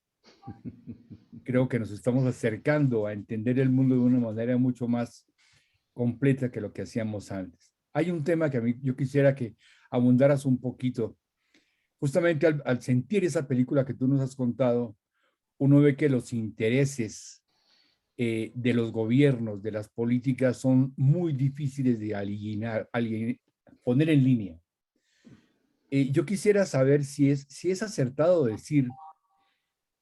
Creo que nos estamos acercando a entender el mundo de una manera mucho más completa que lo que hacíamos antes. Hay un tema que a mí yo quisiera que abundaras un poquito. Justamente al sentir esa película que tú nos has contado, uno ve que los intereses de los gobiernos, de las políticas, son muy difíciles de poner en línea. Yo quisiera saber si es acertado decir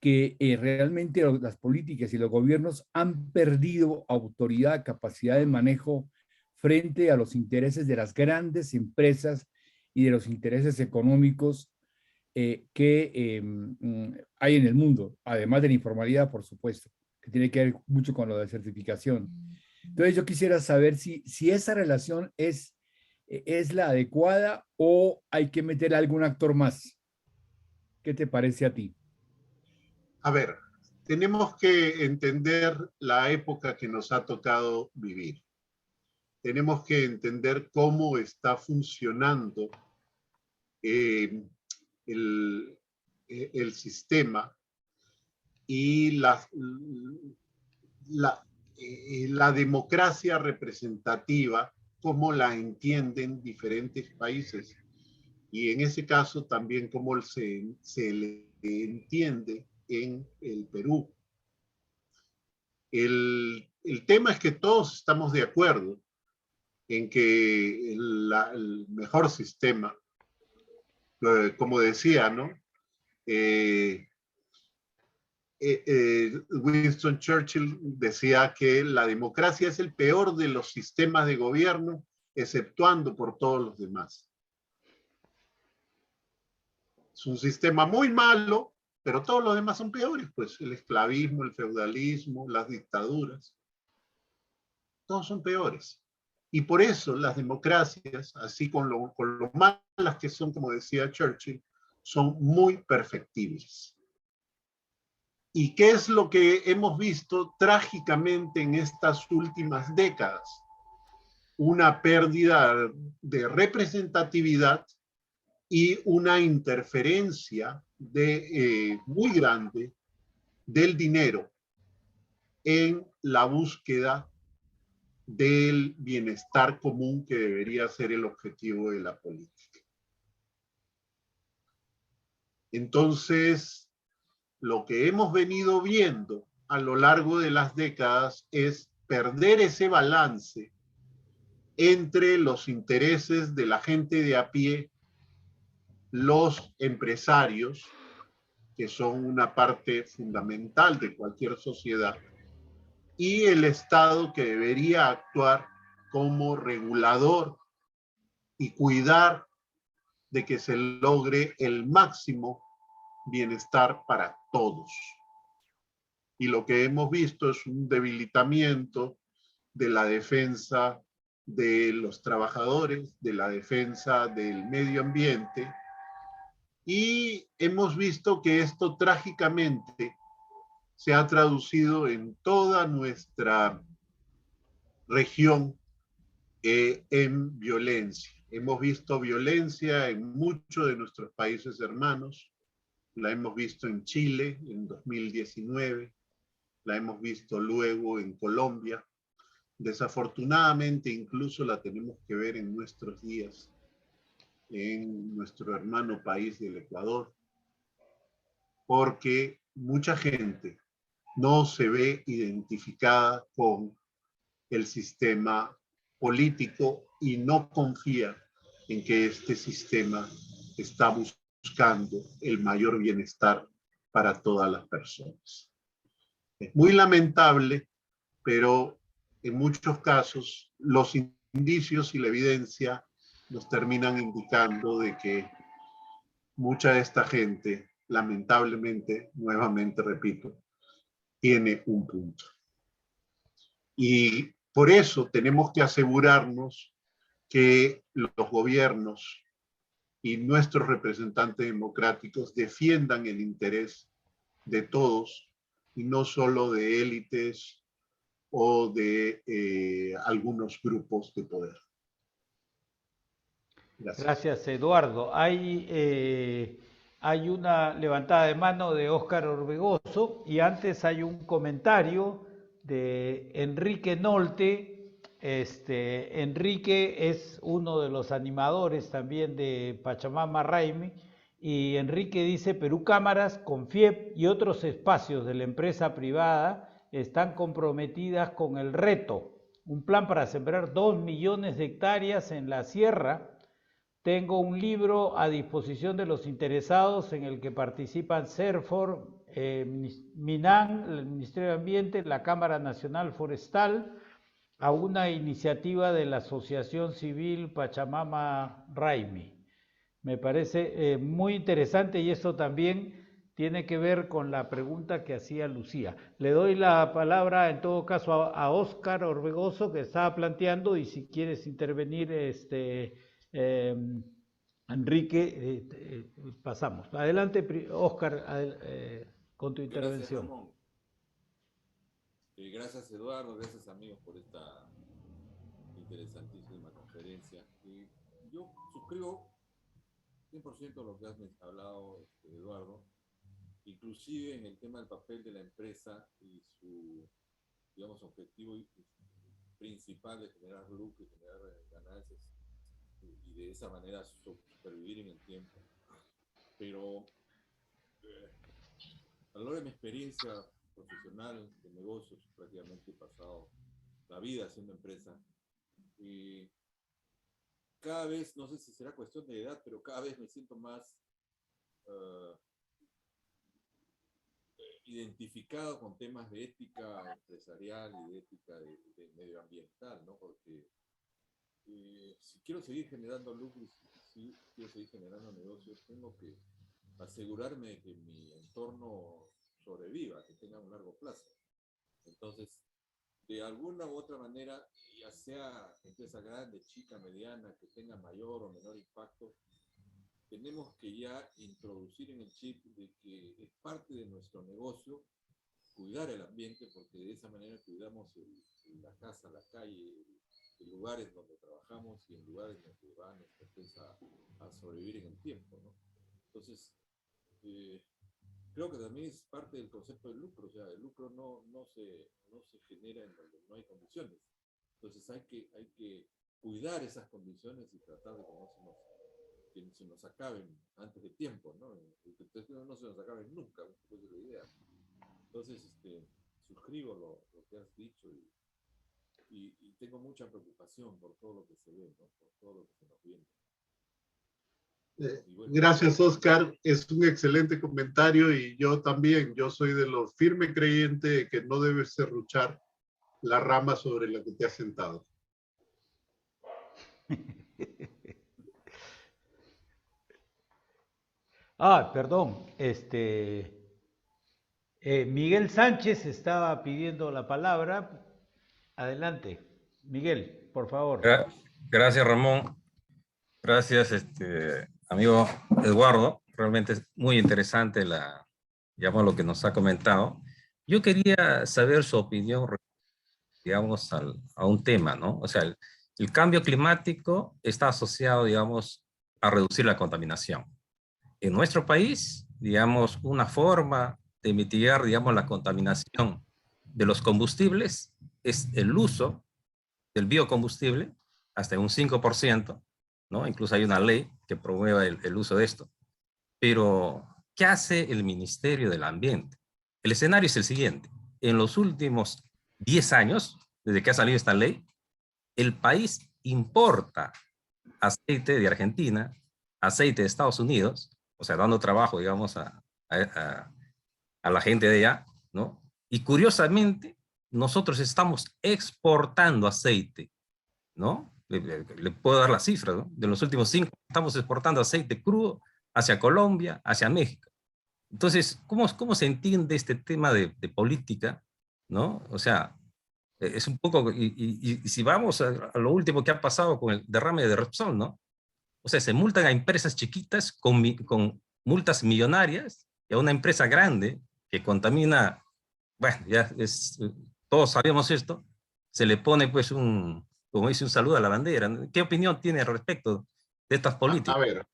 que realmente las políticas y los gobiernos han perdido autoridad, capacidad de manejo frente a los intereses de las grandes empresas y de los intereses económicos que hay en el mundo, además de la informalidad, por supuesto, que tiene que ver mucho con lo de certificación. Entonces yo quisiera saber si esa relación es la adecuada o hay que meter a algún actor más. ¿Qué te parece a ti? A ver, tenemos que entender la época que nos ha tocado vivir. Tenemos que entender cómo está funcionando el sistema y la democracia representativa, cómo la entienden diferentes países y en ese caso también cómo se le entiende en el Perú. El tema es que todos estamos de acuerdo en que el mejor sistema, como decía, ¿no? Winston Churchill decía que la democracia es el peor de los sistemas de gobierno, exceptuando por todos los demás. Es un sistema muy malo, pero todos los demás son peores, pues el esclavismo, el feudalismo, las dictaduras, todos son peores. Y por eso las democracias, así con lo malas que son, como decía Churchill, son muy perfectibles. ¿Y qué es lo que hemos visto trágicamente en estas últimas décadas? Una pérdida de representatividad y una interferencia muy grande del dinero en la búsqueda del bienestar común que debería ser el objetivo de la política. Entonces, lo que hemos venido viendo a lo largo de las décadas es perder ese balance entre los intereses de la gente de a pie, los empresarios, que son una parte fundamental de cualquier sociedad, y el Estado, que debería actuar como regulador y cuidar de que se logre el máximo bienestar para todos. Y lo que hemos visto es un debilitamiento de la defensa de los trabajadores, de la defensa del medio ambiente, y hemos visto que esto trágicamente se ha traducido en toda nuestra región en violencia. Hemos visto violencia en muchos de nuestros países hermanos. La hemos visto en Chile en 2019, la hemos visto luego en Colombia. Desafortunadamente incluso la tenemos que ver en nuestros días, en nuestro hermano país del Ecuador, porque mucha gente no se ve identificada con el sistema político y no confía en que este sistema está buscando el mayor bienestar para todas las personas. Es muy lamentable, pero en muchos casos los indicios y la evidencia nos terminan indicando de que mucha de esta gente, lamentablemente, nuevamente repito, tiene un punto. Y por eso tenemos que asegurarnos que los gobiernos y nuestros representantes democráticos defiendan el interés de todos y no solo de élites o de algunos grupos de poder. Gracias. Gracias, Eduardo. Hay una levantada de mano de Óscar Orbegoso y antes hay un comentario de Enrique Nolte. Enrique es uno de los animadores también de Pachamama Raimi y Enrique dice: Perú Cámaras, Confiep y otros espacios de la empresa privada están comprometidas con el reto, un plan para sembrar 2 millones de hectáreas en la sierra. Tengo un libro a disposición de los interesados en el que participan CERFOR, MINAN, el Ministerio de Ambiente, la Cámara Nacional Forestal, a una iniciativa de la Asociación Civil Pachamama Raimi. Me parece muy interesante y eso también tiene que ver con la pregunta que hacía Lucía. Le doy la palabra en todo caso a Óscar Orbegoso, que estaba planteando, y si quieres intervenir, Enrique, pasamos. Adelante, Óscar, con tu intervención. Gracias, Ramón. Gracias, Eduardo. Gracias, amigos, por esta interesantísima conferencia. Yo suscribo 100% lo que has hablado, Eduardo, inclusive en el tema del papel de la empresa y su, digamos, objetivo principal de generar lucro y generar ganancias y de esa manera supervivir en el tiempo. Pero a lo largo de mi experiencia profesional de negocios, prácticamente he pasado la vida haciendo empresa, y cada vez, no sé si será cuestión de edad, pero cada vez me siento más identificado con temas de ética empresarial y de ética de medioambiental, ¿no? Porque si quiero seguir generando lucros, si quiero seguir generando negocios, tengo que asegurarme de que mi entorno sobreviva, que tenga un largo plazo. Entonces, de alguna u otra manera, ya sea empresa grande, chica, mediana, que tenga mayor o menor impacto, tenemos que ya introducir en el chip de que es parte de nuestro negocio cuidar el ambiente, porque de esa manera cuidamos la casa, la calle, en lugares donde trabajamos y en lugares donde van nuestra empresa a sobrevivir en el tiempo, ¿no? Entonces, creo que también es parte del concepto del lucro, o sea, el lucro no se genera en donde no hay condiciones. Entonces hay que cuidar esas condiciones y tratar de que no se nos acaben antes de tiempo, ¿no? Entonces no se nos acaben nunca, esa es la idea. Entonces, suscribo lo que has dicho y tengo mucha preocupación por todo lo que se ve, ¿no? Por todo lo que se nos viene. Bueno, gracias, Oscar. Es un excelente comentario y yo también, yo soy de los firme creyente de que no debes serruchar la rama sobre la que te has sentado. Perdón, Miguel Sánchez estaba pidiendo la palabra. Adelante, Miguel, por favor. Gracias, Ramón. Gracias, amigo Eduardo. Realmente es muy interesante digamos, lo que nos ha comentado. Yo quería saber su opinión, digamos, a un tema, ¿no? O sea, el cambio climático está asociado, digamos, a reducir la contaminación. En nuestro país, digamos, una forma de mitigar, digamos, la contaminación de los combustibles es el uso del biocombustible hasta un 5%, ¿no? Incluso hay una ley que promueve el uso de esto. Pero, ¿qué hace el Ministerio del Ambiente? El escenario es el siguiente. En los últimos 10 años, desde que ha salido esta ley, el país importa aceite de Argentina, aceite de Estados Unidos, o sea, dando trabajo, digamos, a la gente de allá, ¿no? Y curiosamente, nosotros estamos exportando aceite, ¿no? Le puedo dar las cifras, ¿no? De los últimos 5 estamos exportando aceite crudo hacia Colombia, hacia México. Entonces, ¿cómo se entiende este tema de política, ¿no? O sea, es un poco, y si vamos a lo último que ha pasado con el derrame de Repsol, ¿no? O sea, se multan a empresas chiquitas con multas millonarias y a una empresa grande que contamina, bueno, todos sabemos esto, se le pone pues como dice, un saludo a la bandera. ¿Qué opinión tiene al respecto de estas políticas? A ver,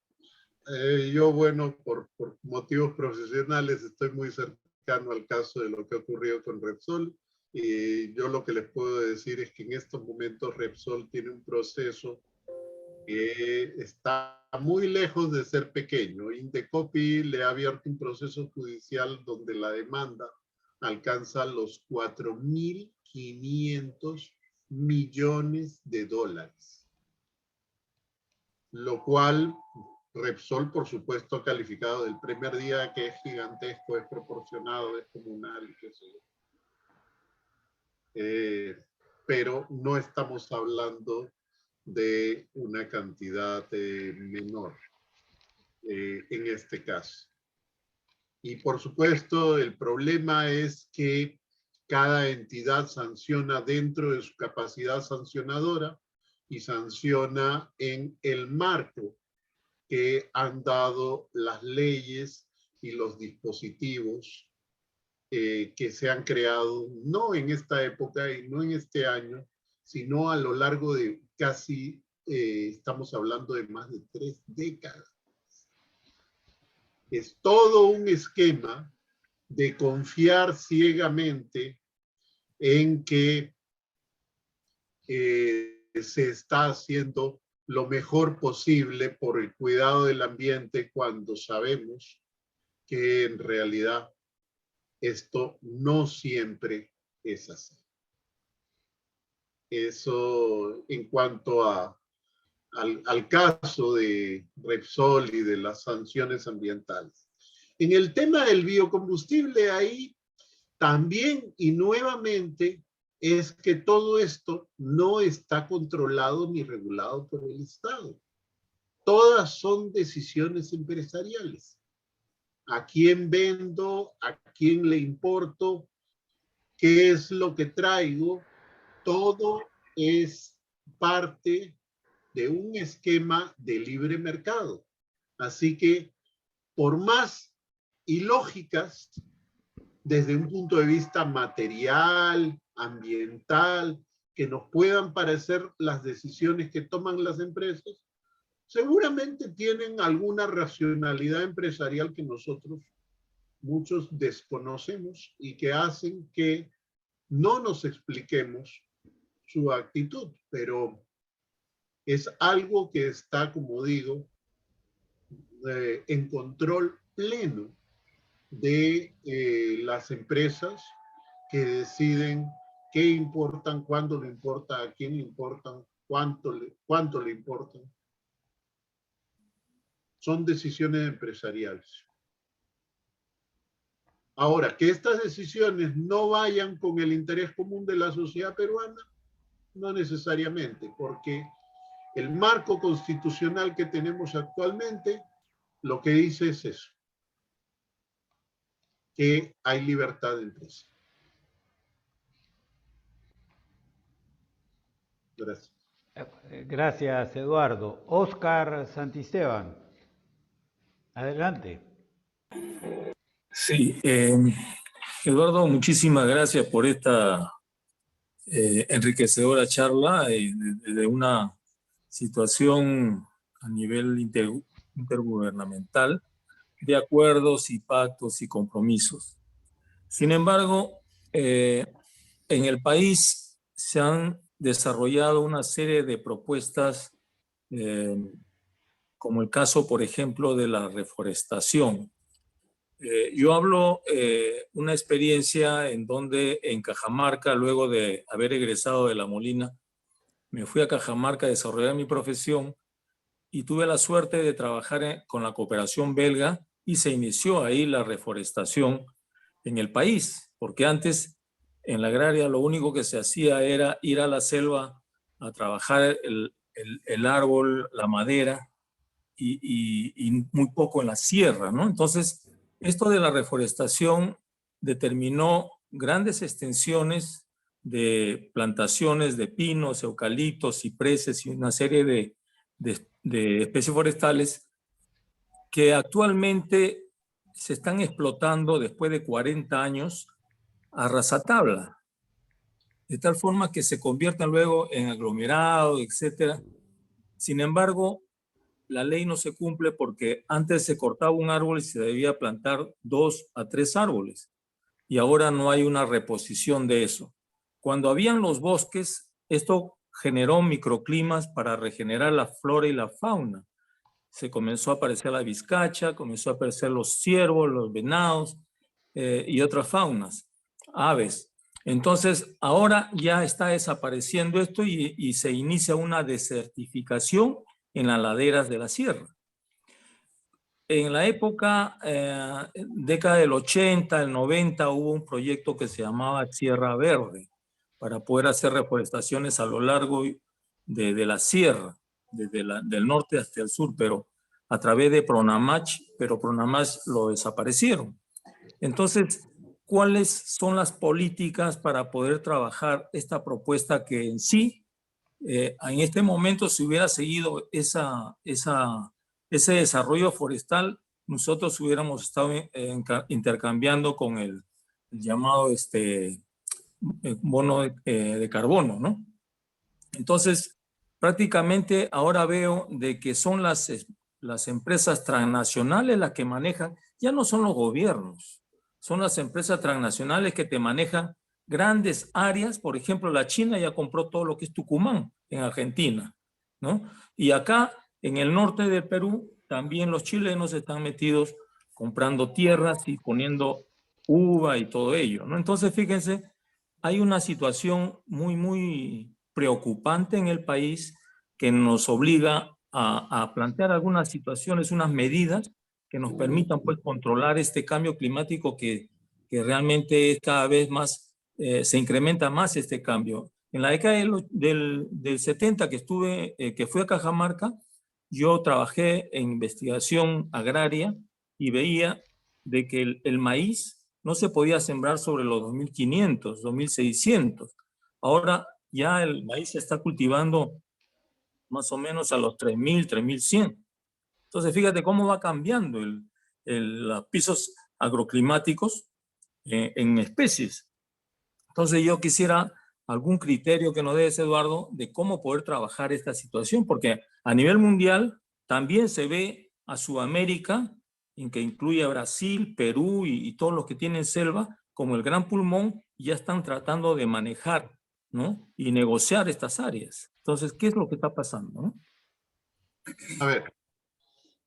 yo, bueno, por motivos profesionales estoy muy cercano al caso de lo que ha ocurrido con Repsol y yo lo que les puedo decir es que en estos momentos Repsol tiene un proceso que está muy lejos de ser pequeño. Indecopi le ha abierto un proceso judicial donde la demanda alcanza los 4.500 millones de dólares, lo cual Repsol, por supuesto, ha calificado del primer día que es gigantesco, es proporcionado, es comunal, qué sé yo. Pero no estamos hablando de una cantidad menor en este caso. Y por supuesto, el problema es que cada entidad sanciona dentro de su capacidad sancionadora y sanciona en el marco que han dado las leyes y los dispositivos que se han creado, no en esta época y no en este año, sino a lo largo de casi, estamos hablando de más de 3 décadas. Es todo un esquema de confiar ciegamente en que se está haciendo lo mejor posible por el cuidado del ambiente cuando sabemos que en realidad esto no siempre es así. Eso en cuanto al caso de Repsol y de las sanciones ambientales. En el tema del biocombustible, ahí también y nuevamente es que todo esto no está controlado ni regulado por el Estado. Todas son decisiones empresariales. ¿A quién vendo? ¿A quién le importo? ¿Qué es lo que traigo? Todo es parte de un esquema de libre mercado. Así que, por más ilógicas desde un punto de vista material, ambiental, que nos puedan parecer las decisiones que toman las empresas, seguramente tienen alguna racionalidad empresarial que nosotros muchos desconocemos y que hacen que no nos expliquemos su actitud, pero es algo que está, como digo, en control pleno de las empresas que deciden qué importan, cuándo le importa, a quién le importan, cuánto le importan. Son decisiones empresariales. Ahora, que estas decisiones no vayan con el interés común de la sociedad peruana, no necesariamente, porque el marco constitucional que tenemos actualmente lo que dice es eso, que hay libertad de empresa. Gracias. Gracias, Eduardo. Óscar Santisteban, adelante. Sí, Eduardo, muchísimas gracias por esta enriquecedora charla de una situación a nivel intergubernamental de acuerdos y pactos y compromisos. Sin embargo, en el país se han desarrollado una serie de propuestas, como el caso, por ejemplo, de la reforestación. Yo hablo una experiencia en donde en Cajamarca, luego de haber egresado de La Molina, me fui a Cajamarca a desarrollar mi profesión y tuve la suerte de trabajar con la cooperación belga y se inició ahí la reforestación en el país, porque antes en la agraria lo único que se hacía era ir a la selva a trabajar el árbol, la madera y muy poco en la sierra, ¿no? Entonces, esto de la reforestación determinó grandes extensiones de plantaciones de pinos, eucaliptos, cipreses y una serie de especies forestales que actualmente se están explotando después de 40 años a rajatabla, de tal forma que se conviertan luego en aglomerados, etc. Sin embargo, la ley no se cumple porque antes se cortaba un árbol y se debía plantar 2 a 3 árboles. Y ahora no hay una reposición de eso. Cuando habían los bosques, esto generó microclimas para regenerar la flora y la fauna. Se comenzó a aparecer la vizcacha, comenzó a aparecer los ciervos, los venados y otras faunas, aves. Entonces, ahora ya está desapareciendo esto y se inicia una desertificación en las laderas de la sierra. En la época, década del 80, el 90, hubo un proyecto que se llamaba Sierra Verde para poder hacer reforestaciones a lo largo de la sierra, desde del norte hasta el sur, pero a través de Pronamach, pero Pronamach lo desaparecieron. Entonces, ¿cuáles son las políticas para poder trabajar esta propuesta que en sí, en este momento, si hubiera seguido ese desarrollo forestal, nosotros hubiéramos estado intercambiando con el llamado bono de carbono, ¿no? Entonces, prácticamente ahora veo de que son las empresas transnacionales las que manejan, ya no son los gobiernos, son las empresas transnacionales que te manejan grandes áreas. Por ejemplo, la China ya compró todo lo que es Tucumán en Argentina, ¿no? Y acá en el norte del Perú también los chilenos están metidos comprando tierras y poniendo uva y todo ello, ¿no? Entonces, fíjense, hay una situación muy, muy preocupante en el país que nos obliga a plantear algunas situaciones, unas medidas que nos permitan pues controlar este cambio climático que realmente es cada vez más, se incrementa más este cambio. En la década del 70 que fui a Cajamarca, yo trabajé en investigación agraria y veía de que el maíz no se podía sembrar sobre los 2.500, 2.600. Ahora ya el maíz se está cultivando más o menos a los 3.000, 3.100. Entonces, fíjate cómo va cambiando los pisos agroclimáticos en especies. Entonces yo quisiera algún criterio que nos des, Eduardo, de cómo poder trabajar esta situación, porque a nivel mundial también se ve a Sudamérica, en que incluye a Brasil, Perú y todos los que tienen selva, como el gran pulmón, y ya están tratando de manejar, ¿no? Y negociar estas áreas. Entonces, ¿qué es lo que está pasando, no? A ver,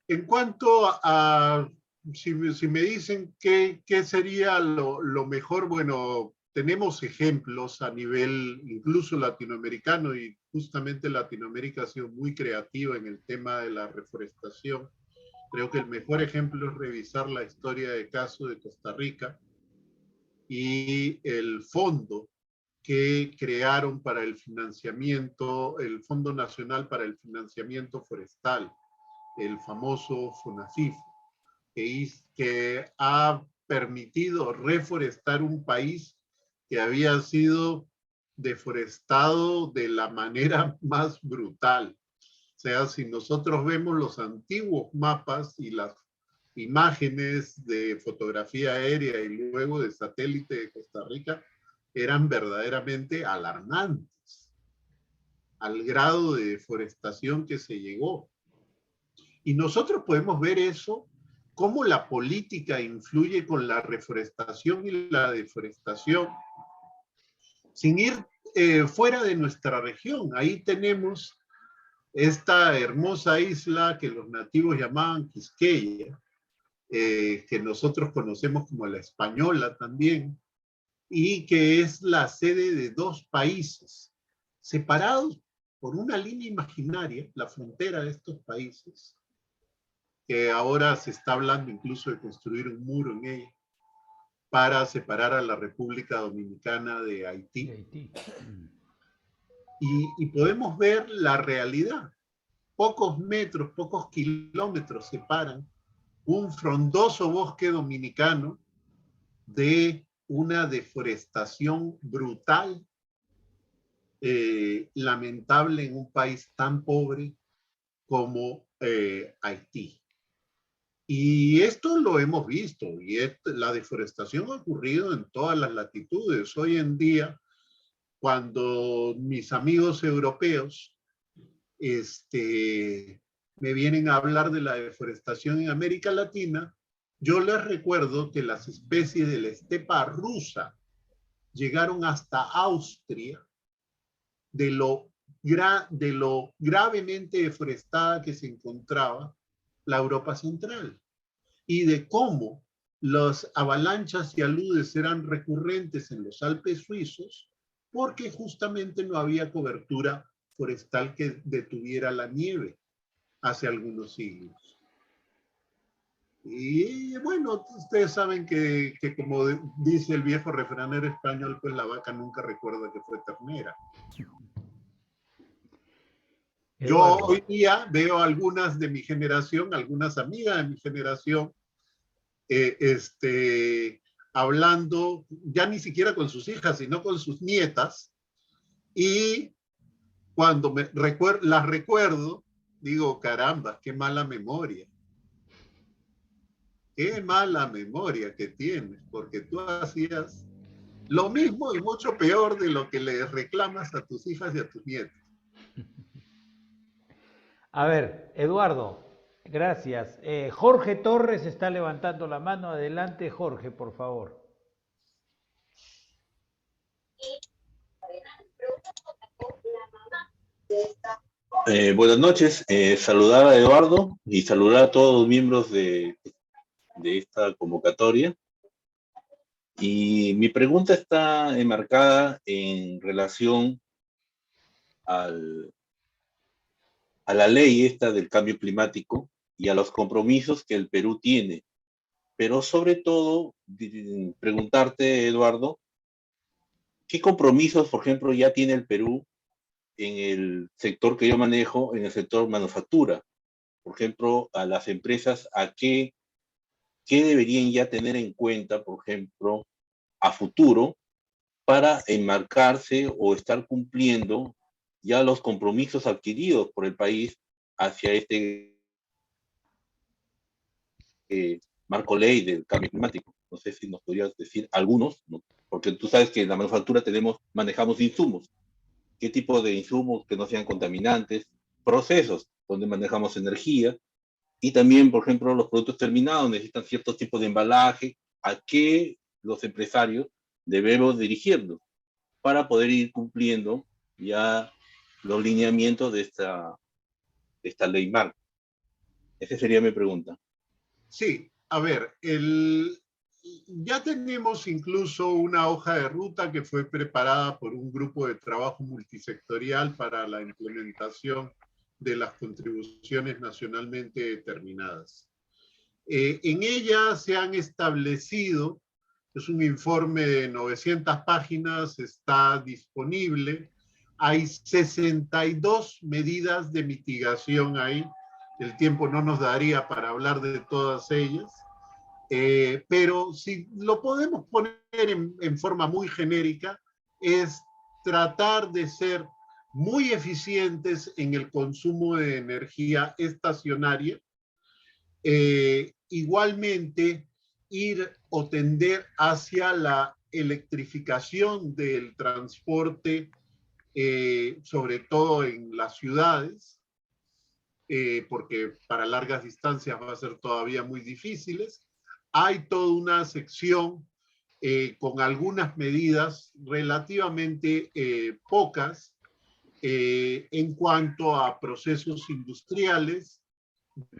en cuanto a si me dicen qué sería lo mejor, bueno, tenemos ejemplos a nivel incluso latinoamericano, y justamente Latinoamérica ha sido muy creativa en el tema de la reforestación. Creo que el mejor ejemplo es revisar la historia de caso de Costa Rica y el fondo que crearon para el financiamiento, el Fondo Nacional para el Financiamiento Forestal, el famoso FONAFIF, que ha permitido reforestar un país que había sido deforestado de la manera más brutal. O sea, si nosotros vemos los antiguos mapas y las imágenes de fotografía aérea y luego de satélite de Costa Rica, eran verdaderamente alarmantes al grado de deforestación que se llegó. Y nosotros podemos ver eso, cómo la política influye con la reforestación y la deforestación, sin ir fuera de nuestra región. Ahí tenemos esta hermosa isla que los nativos llamaban Quisqueya, que nosotros conocemos como la Española también, y que es la sede de dos países separados por una línea imaginaria, la frontera de estos países, que ahora se está hablando incluso de construir un muro en ella para separar a la República Dominicana de Haití. Y podemos ver la realidad. Pocos metros, pocos kilómetros separan un frondoso bosque dominicano de una deforestación brutal, lamentable en un país tan pobre como Haití. Y esto lo hemos visto, y la deforestación ha ocurrido en todas las latitudes. Hoy en día, cuando mis amigos europeos me vienen a hablar de la deforestación en América Latina, yo les recuerdo que las especies de la estepa rusa llegaron hasta Austria de lo gravemente deforestada que se encontraba la Europa Central, y de cómo las avalanchas y aludes eran recurrentes en los Alpes suizos porque justamente no había cobertura forestal que detuviera la nieve hace algunos siglos. Y bueno, ustedes saben que como dice el viejo refranero español, pues la vaca nunca recuerda que fue ternera. Yo hoy día veo algunas de mi generación, algunas amigas de mi generación, hablando ya ni siquiera con sus hijas, sino con sus nietas, y cuando las recuerdo, digo, caramba, qué mala memoria. Qué mala memoria que tienes, porque tú hacías lo mismo y mucho peor de lo que le reclamas a tus hijas y a tus nietos. A ver, Eduardo, gracias. Jorge Torres está levantando la mano. Adelante, Jorge, por favor. Buenas noches. Saludar a Eduardo y saludar a todos los miembros de esta convocatoria. Y mi pregunta está enmarcada en relación a la ley esta del cambio climático y a los compromisos que el Perú tiene. Pero sobre todo, preguntarte, Eduardo, ¿qué compromisos, por ejemplo, ya tiene el Perú en el sector que yo manejo, en el sector manufactura? Por ejemplo, a las empresas, ¿qué deberían ya tener en cuenta, por ejemplo, a futuro, para enmarcarse o estar cumpliendo ya los compromisos adquiridos por el país hacia este marco ley del cambio climático? No sé si nos podrías decir algunos, ¿no? Porque tú sabes que en la manufactura manejamos insumos. ¿Qué tipo de insumos que no sean contaminantes? Procesos donde manejamos energía. Y también, por ejemplo, los productos terminados necesitan ciertos tipos de embalaje. ¿A qué los empresarios debemos dirigirnos para poder ir cumpliendo ya los lineamientos de esta ley marco? Esa sería mi pregunta. Sí, a ver, ya tenemos incluso una hoja de ruta que fue preparada por un grupo de trabajo multisectorial para la implementación de las contribuciones nacionalmente determinadas. En ella se han establecido, es un informe de 900 páginas, está disponible, hay 62 medidas de mitigación ahí, el tiempo no nos daría para hablar de todas ellas, pero si lo podemos poner en forma muy genérica, es tratar de ser muy eficientes en el consumo de energía estacionaria, igualmente ir o tender hacia la electrificación del transporte, sobre todo en las ciudades, porque para largas distancias va a ser todavía muy difíciles. Hay toda una sección con algunas medidas relativamente pocas en cuanto a procesos industriales.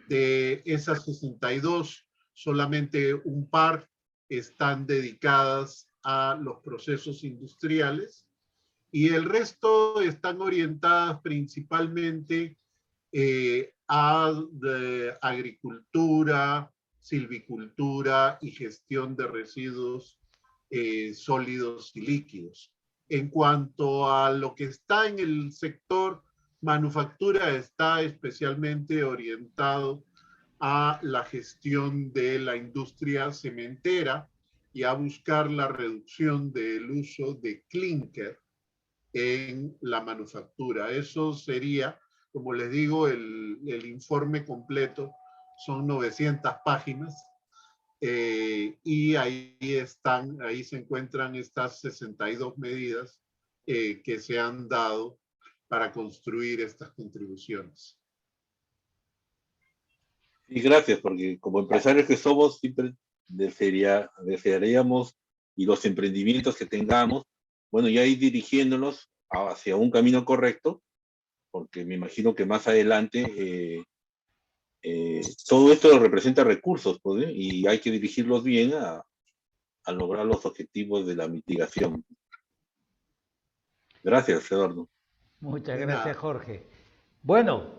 De esas 62, solamente un par están dedicadas a los procesos industriales y el resto están orientadas principalmente a agricultura, silvicultura y gestión de residuos sólidos y líquidos. En cuanto a lo que está en el sector manufactura, está especialmente orientado a la gestión de la industria cementera y a buscar la reducción del uso de clinker en la manufactura. Eso sería, como les digo, el informe completo son 900 páginas y ahí se encuentran estas 62 medidas que se han dado para construir estas contribuciones. Y gracias, porque como empresarios que somos, siempre desearíamos, y los emprendimientos que tengamos, bueno, ya ir dirigiéndolos hacia un camino correcto, porque me imagino que más adelante todo esto representa recursos, pues, y hay que dirigirlos bien a lograr los objetivos de la mitigación. Gracias, Eduardo. Muchas De gracias, nada. Jorge. Bueno,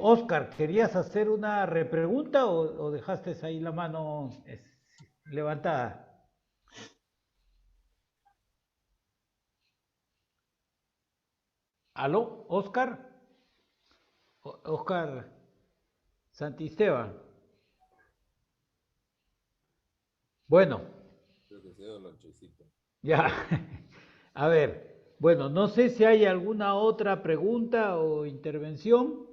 Oscar, ¿querías hacer una repregunta o dejaste ahí la mano levantada? ¿Aló, Oscar? Oscar Santisteban. Bueno, Creo que se dio el lonchecito. ya. A ver, bueno, no sé si hay alguna otra pregunta o intervención.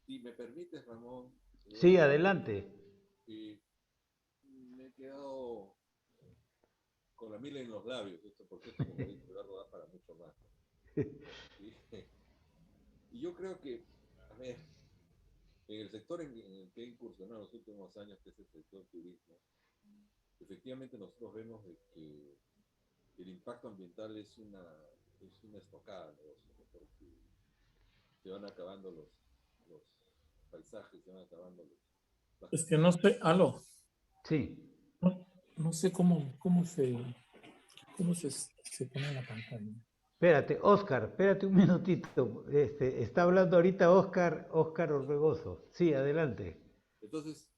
Si me permites, Ramón, Sí, Eduardo, adelante. me he quedado con la mila en los labios, esto, porque esto, como dice Eduardo, da para mucho más. Y, y yo creo que, a ver, en el sector en el que he incursionado en los últimos años, que es el sector turismo, efectivamente nosotros vemos de que el impacto ambiental es una estocada, ¿no? Porque se van acabando los paisajes, se van acabando Es que no sé, aló, Sí. no sé cómo se pone la pantalla. Espérate, Oscar, espérate un minutito. Está hablando ahorita Oscar Orbegoso. Sí, adelante. Entonces,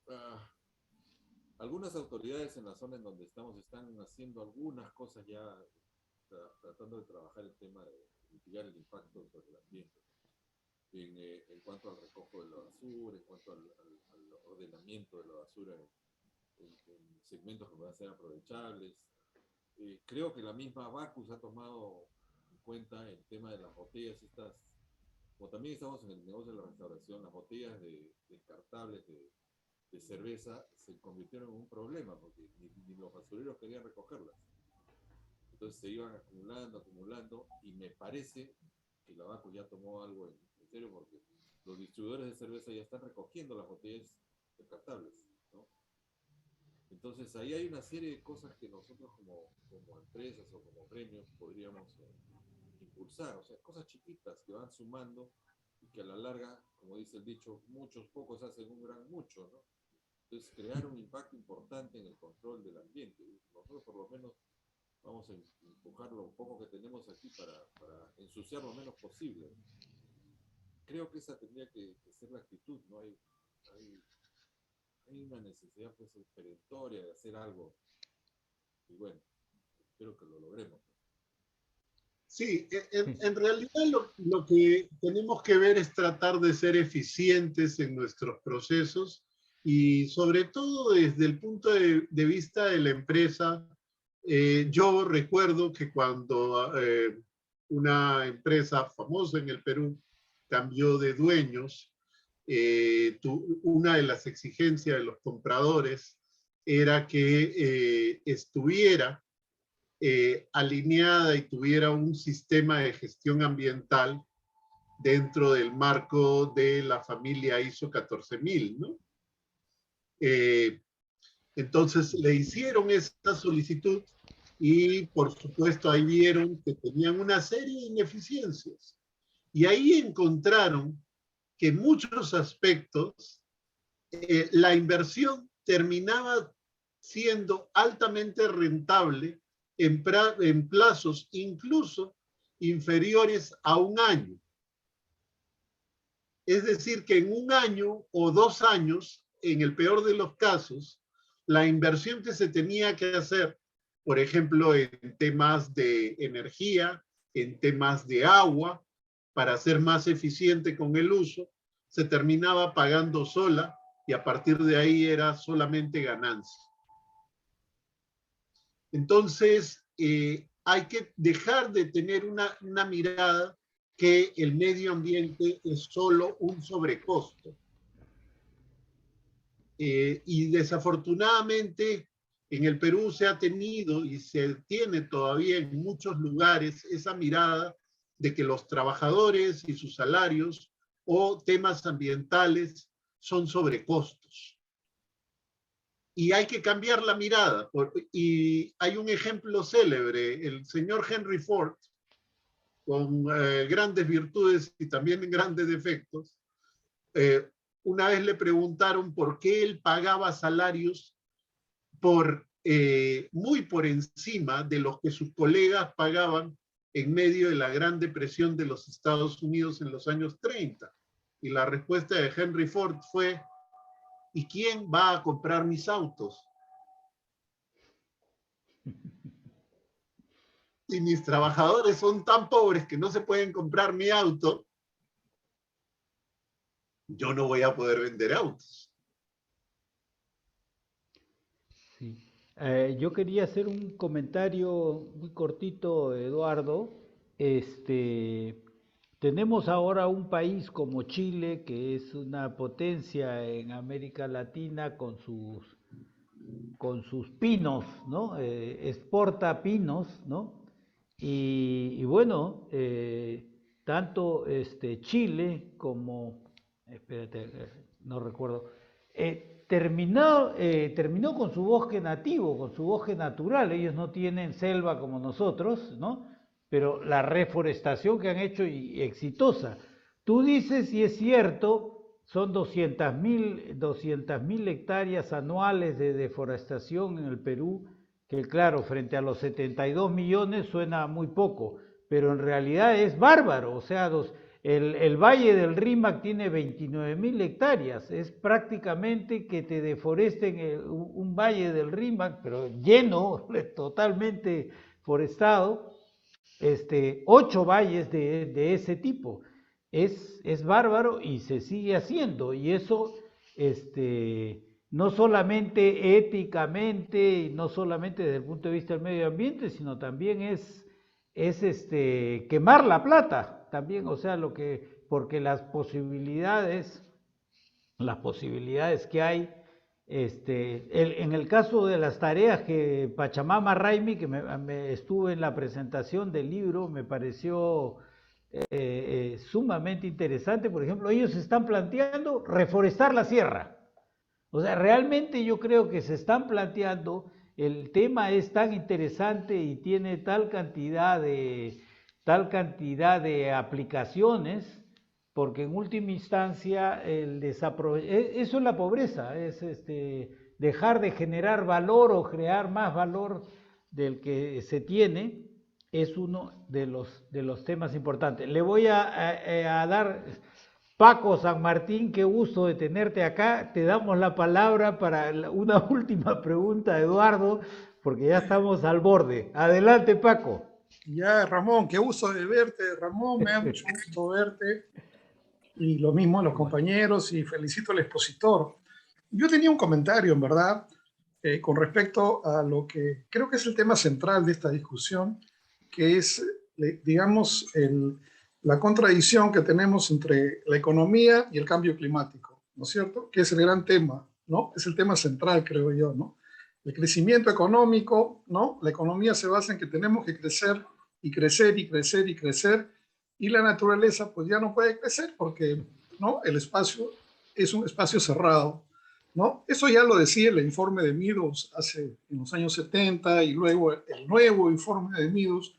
ah, algunas autoridades en la zona en donde estamos están haciendo algunas cosas ya, tratando de trabajar el tema de mitigar el impacto sobre el ambiente, en cuanto al recojo de la basura, en cuanto al ordenamiento de la basura en segmentos que van a ser aprovechables. Creo que la misma Bacus ha tomado en cuenta el tema de las botellas como también estamos en el negocio de la restauración, las botellas descartables de cerveza se convirtieron en un problema, porque ni los basureros querían recogerlas. Entonces se iban acumulando, y me parece que la Bacus ya tomó algo en serio, porque los distribuidores de cerveza ya están recogiendo las botellas descartables, ¿no? Entonces ahí hay una serie de cosas que nosotros como empresas o como gremios podríamos impulsar, o sea, cosas chiquitas que van sumando y que a la larga, como dice el dicho, pocos hacen un gran mucho, ¿no? Entonces crear un impacto importante en el control del ambiente. Nosotros por lo menos vamos a empujar lo poco que tenemos aquí para ensuciar lo menos posible. Creo que esa tendría que ser la actitud, ¿no? Hay una necesidad pues perentoria de hacer algo, y bueno, espero que lo logremos. Sí, en realidad lo que tenemos que ver es tratar de ser eficientes en nuestros procesos, y sobre todo desde el punto de vista de la empresa. Yo recuerdo que cuando una empresa famosa en el Perú cambió de dueños, una de las exigencias de los compradores era que estuviera alineada y tuviera un sistema de gestión ambiental dentro del marco de la familia ISO 14000, ¿no? Entonces le hicieron esta solicitud, y por supuesto ahí vieron que tenían una serie de ineficiencias, y ahí encontraron que en muchos aspectos la inversión terminaba siendo altamente rentable en plazos incluso inferiores a un año. Es decir, que en un año o 2 años, en el peor de los casos, la inversión que se tenía que hacer, por ejemplo, en temas de energía, en temas de agua, para ser más eficiente con el uso, se terminaba pagando sola, y a partir de ahí era solamente ganancia. Entonces, hay que dejar de tener una mirada que el medio ambiente es solo un sobrecosto. Y desafortunadamente en el Perú se ha tenido y se tiene todavía en muchos lugares esa mirada de que los trabajadores y sus salarios o temas ambientales son sobrecostos. Y hay que cambiar la mirada. Y hay un ejemplo célebre: el señor Henry Ford, con grandes virtudes y también grandes defectos, una vez le preguntaron por qué él pagaba salarios muy por encima de los que sus colegas pagaban en medio de la Gran Depresión de los Estados Unidos en los años 30. Y la respuesta de Henry Ford fue: ¿y quién va a comprar mis autos? Si mis trabajadores son tan pobres que no se pueden comprar mi auto, yo no voy a poder vender autos. Sí. Yo quería hacer un comentario muy cortito, Eduardo. Tenemos ahora un país como Chile, que es una potencia en América Latina con sus pinos, ¿no? Exporta pinos, ¿no? Y bueno, tanto Chile como, espérate, no recuerdo, terminó con su bosque nativo, con su bosque natural. Ellos no tienen selva como nosotros, ¿no? Pero la reforestación que han hecho y exitosa. Tú dices, y es cierto, son 200.000 hectáreas anuales de deforestación en el Perú, que claro, frente a los 72 millones suena muy poco, pero en realidad es bárbaro. O sea, el Valle del Rímac tiene 29.000 hectáreas, es prácticamente que te deforesten un Valle del Rímac, pero lleno, totalmente forestado, 8 valles de ese tipo. Es bárbaro y se sigue haciendo, y eso no solamente éticamente y no solamente desde el punto de vista del medio ambiente, sino también es quemar la plata también. O sea, porque las posibilidades que hay En el caso de las tareas que Pachamama Raimi, que estuve en la presentación del libro, me pareció sumamente interesante. Por ejemplo, ellos están planteando reforestar la sierra. O sea, realmente yo creo que se están planteando, el tema es tan interesante y tiene tal cantidad de aplicaciones, porque en última instancia eso es la pobreza, es dejar de generar valor o crear más valor del que se tiene, es uno de los temas importantes. Le voy a dar, Paco San Martín, qué gusto de tenerte acá. Te damos la palabra para una última pregunta, Eduardo, porque ya estamos al borde. Adelante, Paco. Ya, Ramón, qué gusto de verte, Ramón, me da mucho gusto verte. Y lo mismo a los compañeros, y felicito al expositor. Yo tenía un comentario, en verdad, con respecto a lo que creo que es el tema central de esta discusión, que es, digamos, la contradicción que tenemos entre la economía y el cambio climático, ¿no es cierto? Que es el gran tema, ¿no? Es el tema central, creo yo, ¿no? El crecimiento económico, ¿no? La economía se basa en que tenemos que crecer y crecer y crecer y crecer, y la naturaleza pues ya no puede crecer porque, ¿no? El espacio es un espacio cerrado, ¿no? Eso ya lo decía el informe de Meadows en los años 70, y luego el nuevo informe de Meadows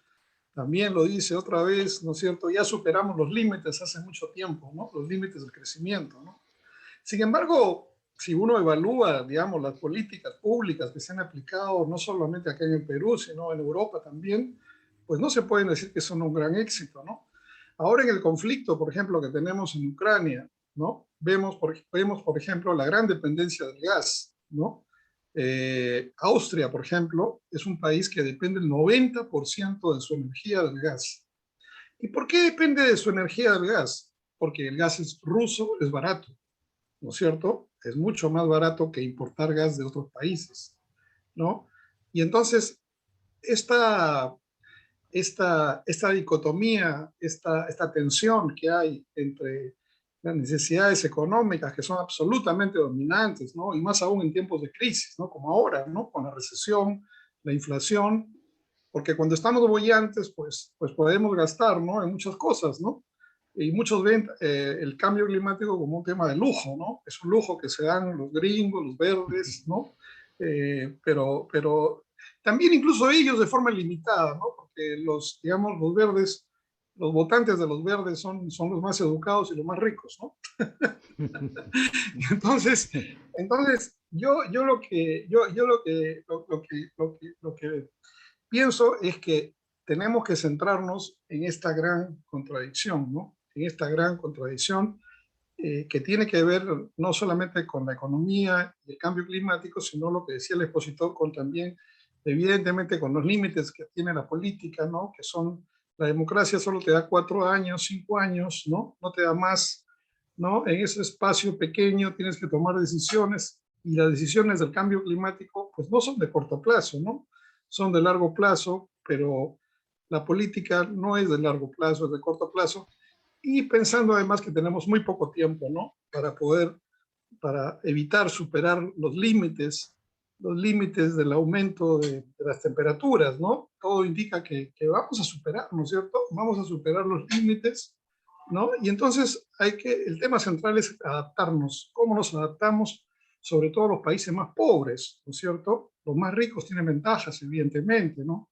también lo dice otra vez, ¿no es cierto? Ya superamos los límites hace mucho tiempo, ¿no? Los límites del crecimiento, ¿no? Sin embargo, si uno evalúa, digamos, las políticas públicas que se han aplicado, no solamente acá en el Perú, sino en Europa también, pues no se pueden decir que son un gran éxito, ¿no? Ahora en el conflicto, por ejemplo, que tenemos en Ucrania, ¿no? Vemos, por ejemplo, la gran dependencia del gas, ¿no? Austria, por ejemplo, es un país que depende el 90% de su energía del gas. ¿Y por qué depende de su energía del gas? Porque el gas es ruso, es barato, ¿no es cierto? Es mucho más barato que importar gas de otros países, ¿no? Y entonces, esta dicotomía, esta tensión que hay entre las necesidades económicas, que son absolutamente dominantes, ¿no? Y más aún en tiempos de crisis, ¿no? Como ahora, ¿no? Con la recesión, la inflación, porque cuando estamos bollantes, pues podemos gastar, ¿no? En muchas cosas, ¿no? Y muchos ven el cambio climático como un tema de lujo, ¿no? Es un lujo que se dan los gringos, los verdes, ¿no? Pero también incluso ellos de forma limitada, ¿no? Porque digamos, los verdes, los votantes de los verdes son los más educados y los más ricos, ¿no? Entonces yo lo que pienso es que tenemos que centrarnos en esta gran contradicción, ¿no? En esta gran contradicción que tiene que ver no solamente con la economía y el cambio climático, sino lo que decía el expositor, con también, evidentemente, con los límites que tiene la política, ¿no? Que son, la democracia solo te da 4 años, 5 años, ¿no? No te da más, ¿no? En ese espacio pequeño tienes que tomar decisiones, y las decisiones del cambio climático, pues no son de corto plazo, ¿no? Son de largo plazo, pero la política no es de largo plazo, es de corto plazo. Y pensando además que tenemos muy poco tiempo, ¿no? Para evitar superar los límites del aumento de las temperaturas, ¿no? Todo indica que vamos a superar, ¿no es cierto? Vamos a superar los límites, ¿no? Y entonces el tema central es adaptarnos. ¿Cómo nos adaptamos? Sobre todo los países más pobres, ¿no es cierto? Los más ricos tienen ventajas, evidentemente, ¿no?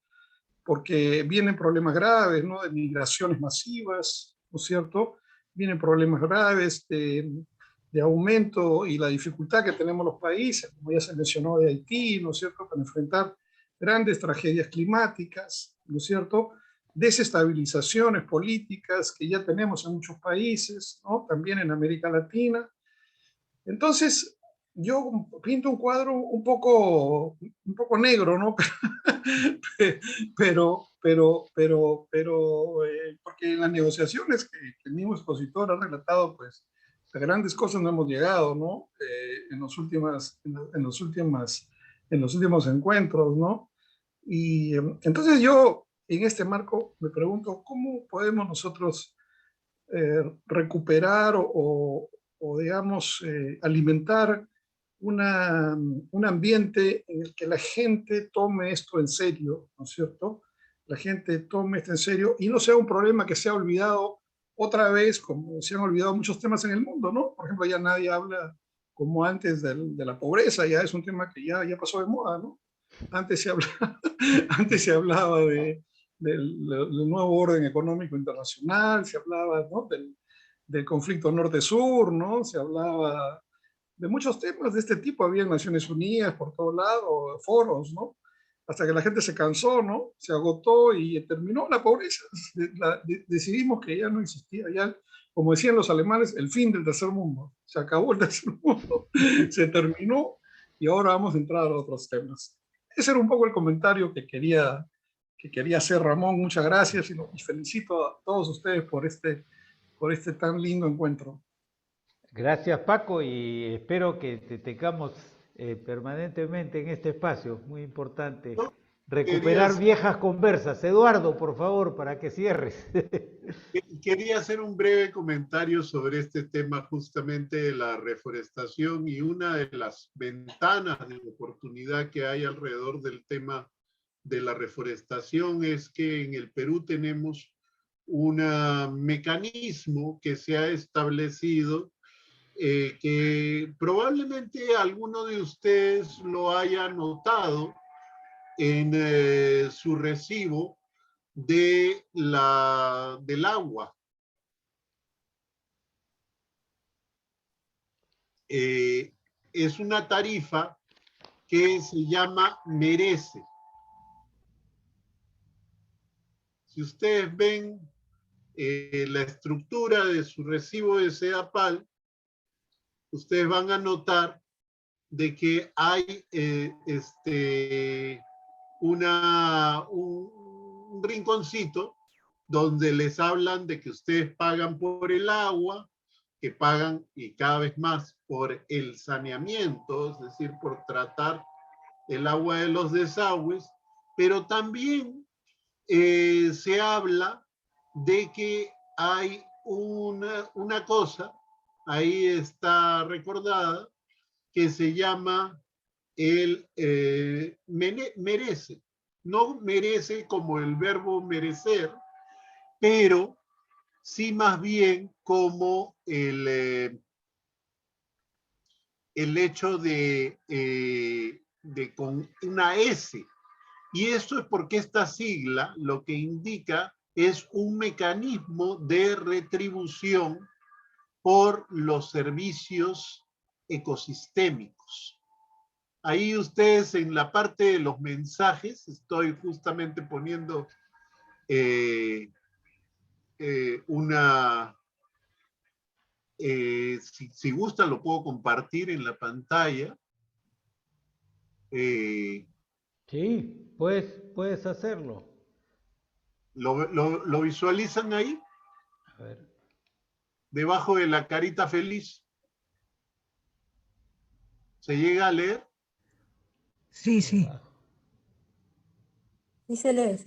Porque vienen problemas graves, ¿no? De migraciones masivas, ¿no es cierto? Vienen problemas graves de aumento y la dificultad que tenemos los países, como ya se mencionó, de Haití, ¿no es cierto?, para enfrentar grandes tragedias climáticas, ¿no es cierto?, desestabilizaciones políticas que ya tenemos en muchos países, ¿no?, también en América Latina. Entonces, yo pinto un cuadro un poco negro, ¿no? Porque en las negociaciones que el mismo expositor ha relatado, pues a grandes cosas no hemos llegado, ¿no? En los últimos encuentros, ¿no? Y entonces yo, en este marco, me pregunto, ¿cómo podemos nosotros recuperar o digamos, alimentar un ambiente en el que la gente tome esto en serio, ¿no es cierto? La gente tome esto en serio y no sea un problema que se ha olvidado otra vez, como se han olvidado muchos temas en el mundo, ¿no? Por ejemplo, ya nadie habla como antes de la pobreza, ya es un tema que ya pasó de moda, ¿no? Antes se hablaba, antes se hablaba del nuevo orden económico internacional, se hablaba, ¿no? del conflicto norte-sur, ¿no? Se hablaba de muchos temas de este tipo, había Naciones Unidas por todo lado, foros, ¿no? Hasta que la gente se cansó, ¿no? Se agotó y terminó la pobreza. Decidimos que ya no existía, ya, como decían los alemanes, el fin del tercer mundo. Se acabó el tercer mundo, se terminó y ahora vamos a entrar a otros temas. Ese era un poco el comentario que quería hacer, Ramón. Muchas gracias y felicito a todos ustedes por este tan lindo encuentro. Gracias, Paco, y espero que te tengamos permanentemente en este espacio. Muy importante recuperar viejas conversas. Eduardo, por favor, para que cierres. Quería hacer un breve comentario sobre este tema justamente de la reforestación, y una de las ventanas de oportunidad que hay alrededor del tema de la reforestación es que en el Perú tenemos un mecanismo que se ha establecido, que probablemente alguno de ustedes lo haya notado en su recibo del agua. Es una tarifa que se llama Merece. Si ustedes ven la estructura de su recibo de SEDAPAL, ustedes van a notar de que hay un rinconcito donde les hablan de que ustedes pagan por el agua, que pagan y cada vez más por el saneamiento, es decir, por tratar el agua de los desagües, pero también se habla de que hay una cosa, ahí está recordada, que se llama el merece. No merece como el verbo merecer, pero sí más bien como el hecho de con una S. Y eso es porque esta sigla lo que indica es un mecanismo de retribución por los servicios ecosistémicos. Ahí ustedes en la parte de los mensajes, estoy justamente poniendo si gusta lo puedo compartir en la pantalla. Sí, puedes hacerlo. ¿Lo visualizan ahí? A ver. Debajo de la carita feliz. ¿Se llega a leer? Sí, sí. Sí se lee.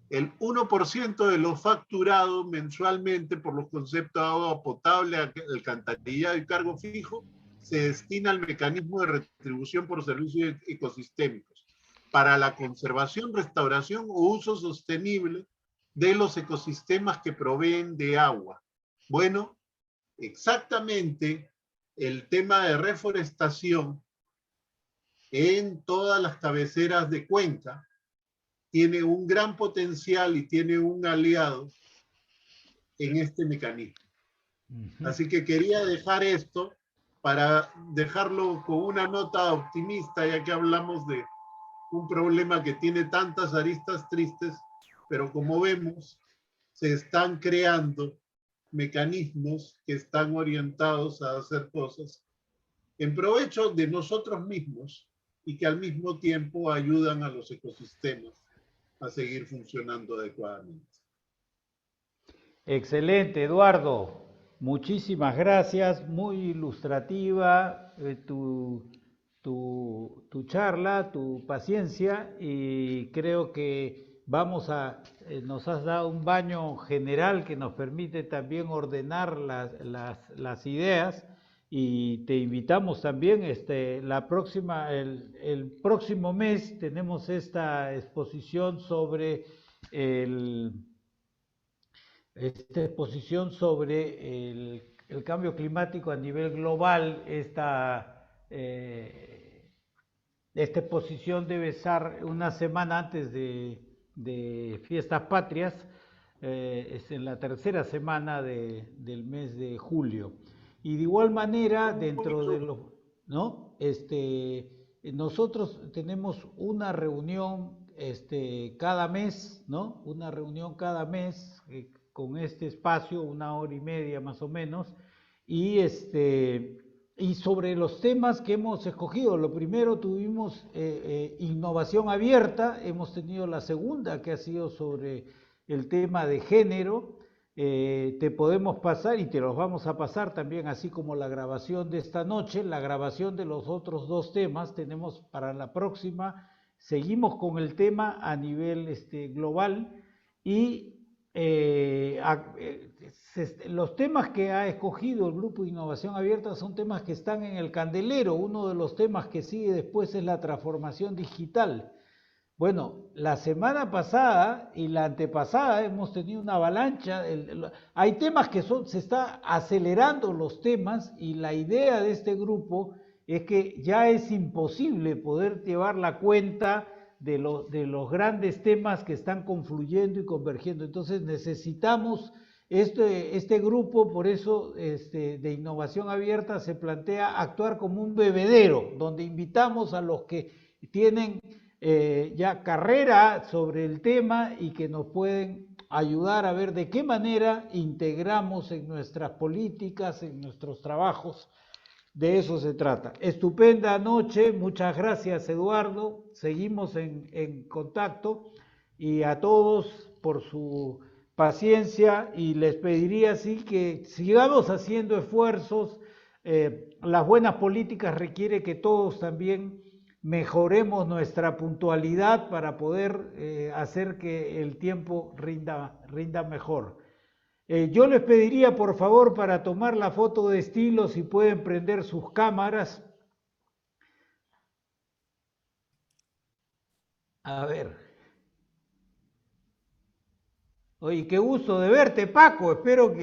El 1% de lo facturado mensualmente por los conceptos de agua potable, alcantarillado y cargo fijo se destina al mecanismo de retribución por servicios ecosistémicos para la conservación, restauración o uso sostenible de los ecosistemas que proveen de agua. Bueno, exactamente el tema de reforestación en todas las cabeceras de cuenca tiene un gran potencial y tiene un aliado en este mecanismo. Así que quería dejar esto para dejarlo con una nota optimista, ya que hablamos de un problema que tiene tantas aristas tristes, pero como vemos, se están creando mecanismos que están orientados a hacer cosas en provecho de nosotros mismos y que al mismo tiempo ayudan a los ecosistemas a seguir funcionando adecuadamente. Excelente, Eduardo. Muchísimas gracias. Muy ilustrativa tu charla, tu paciencia, y creo que nos has dado un baño general que nos permite también ordenar las ideas y te invitamos también, el próximo mes tenemos esta exposición sobre el cambio climático a nivel global. Esta exposición debe estar una semana antes de Fiestas Patrias, es en la tercera semana del mes de julio. Y de igual manera, dentro de los, ¿no? Nosotros tenemos una reunión cada mes, ¿no? Una reunión cada mes con este espacio, 1 hora y media más o menos, y sobre los temas que hemos escogido. Lo primero tuvimos innovación abierta, hemos tenido la segunda que ha sido sobre el tema de género. Te podemos pasar y te los vamos a pasar también, así como la grabación de esta noche, la grabación de los otros 2 temas. Tenemos para la próxima, seguimos con el tema a nivel global, y los temas que ha escogido el Grupo de Innovación Abierta son temas que están en el candelero. Uno de los temas que sigue después es la transformación digital. Bueno, la semana pasada y la antepasada hemos tenido una avalancha. Hay temas que se está acelerando los temas, y la idea de este grupo es que ya es imposible poder llevar la cuenta de los grandes temas que están confluyendo y convergiendo. Entonces necesitamos este grupo. Por eso de Innovación Abierta se plantea actuar como un bebedero, donde invitamos a los que tienen ya carrera sobre el tema y que nos pueden ayudar a ver de qué manera integramos en nuestras políticas, en nuestros trabajos. De eso se trata. Estupenda noche, muchas gracias, Eduardo. Seguimos en contacto, y a todos por su paciencia, y les pediría así que sigamos haciendo esfuerzos. Las buenas políticas requieren que todos también mejoremos nuestra puntualidad para poder hacer que el tiempo rinda mejor. Yo les pediría, por favor, para tomar la foto de estilo, si pueden prender sus cámaras. A ver. Oye, qué gusto de verte, Paco. Espero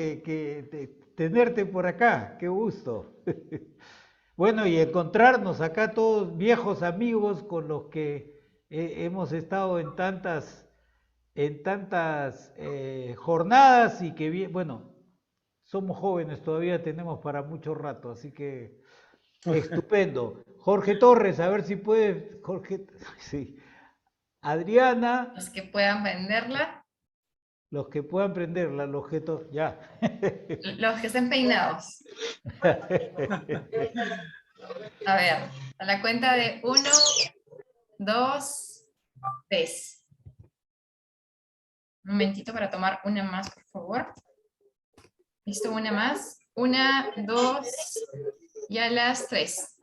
tenerte por acá. Qué gusto. Bueno, y encontrarnos acá todos viejos amigos con los que hemos estado en tantas jornadas, y que, bueno, somos jóvenes todavía, tenemos para mucho rato, así que estupendo. Jorge Torres, a ver si puede, Jorge, sí. Adriana. Los que puedan venderla. Los que puedan prenderla, ya. Los que estén peinados. A ver, a la cuenta de 1, 2, 3. Un momentito para tomar una más, por favor. Listo, una más. 1, 2, y a las 3.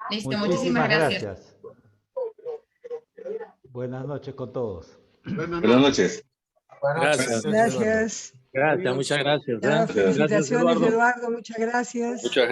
Listo, muchísimas gracias. Buenas noches con todos. Buenas noches. Gracias. Gracias. Gracias, muchas gracias. Felicitaciones, Eduardo, muchas gracias. Muchas gracias.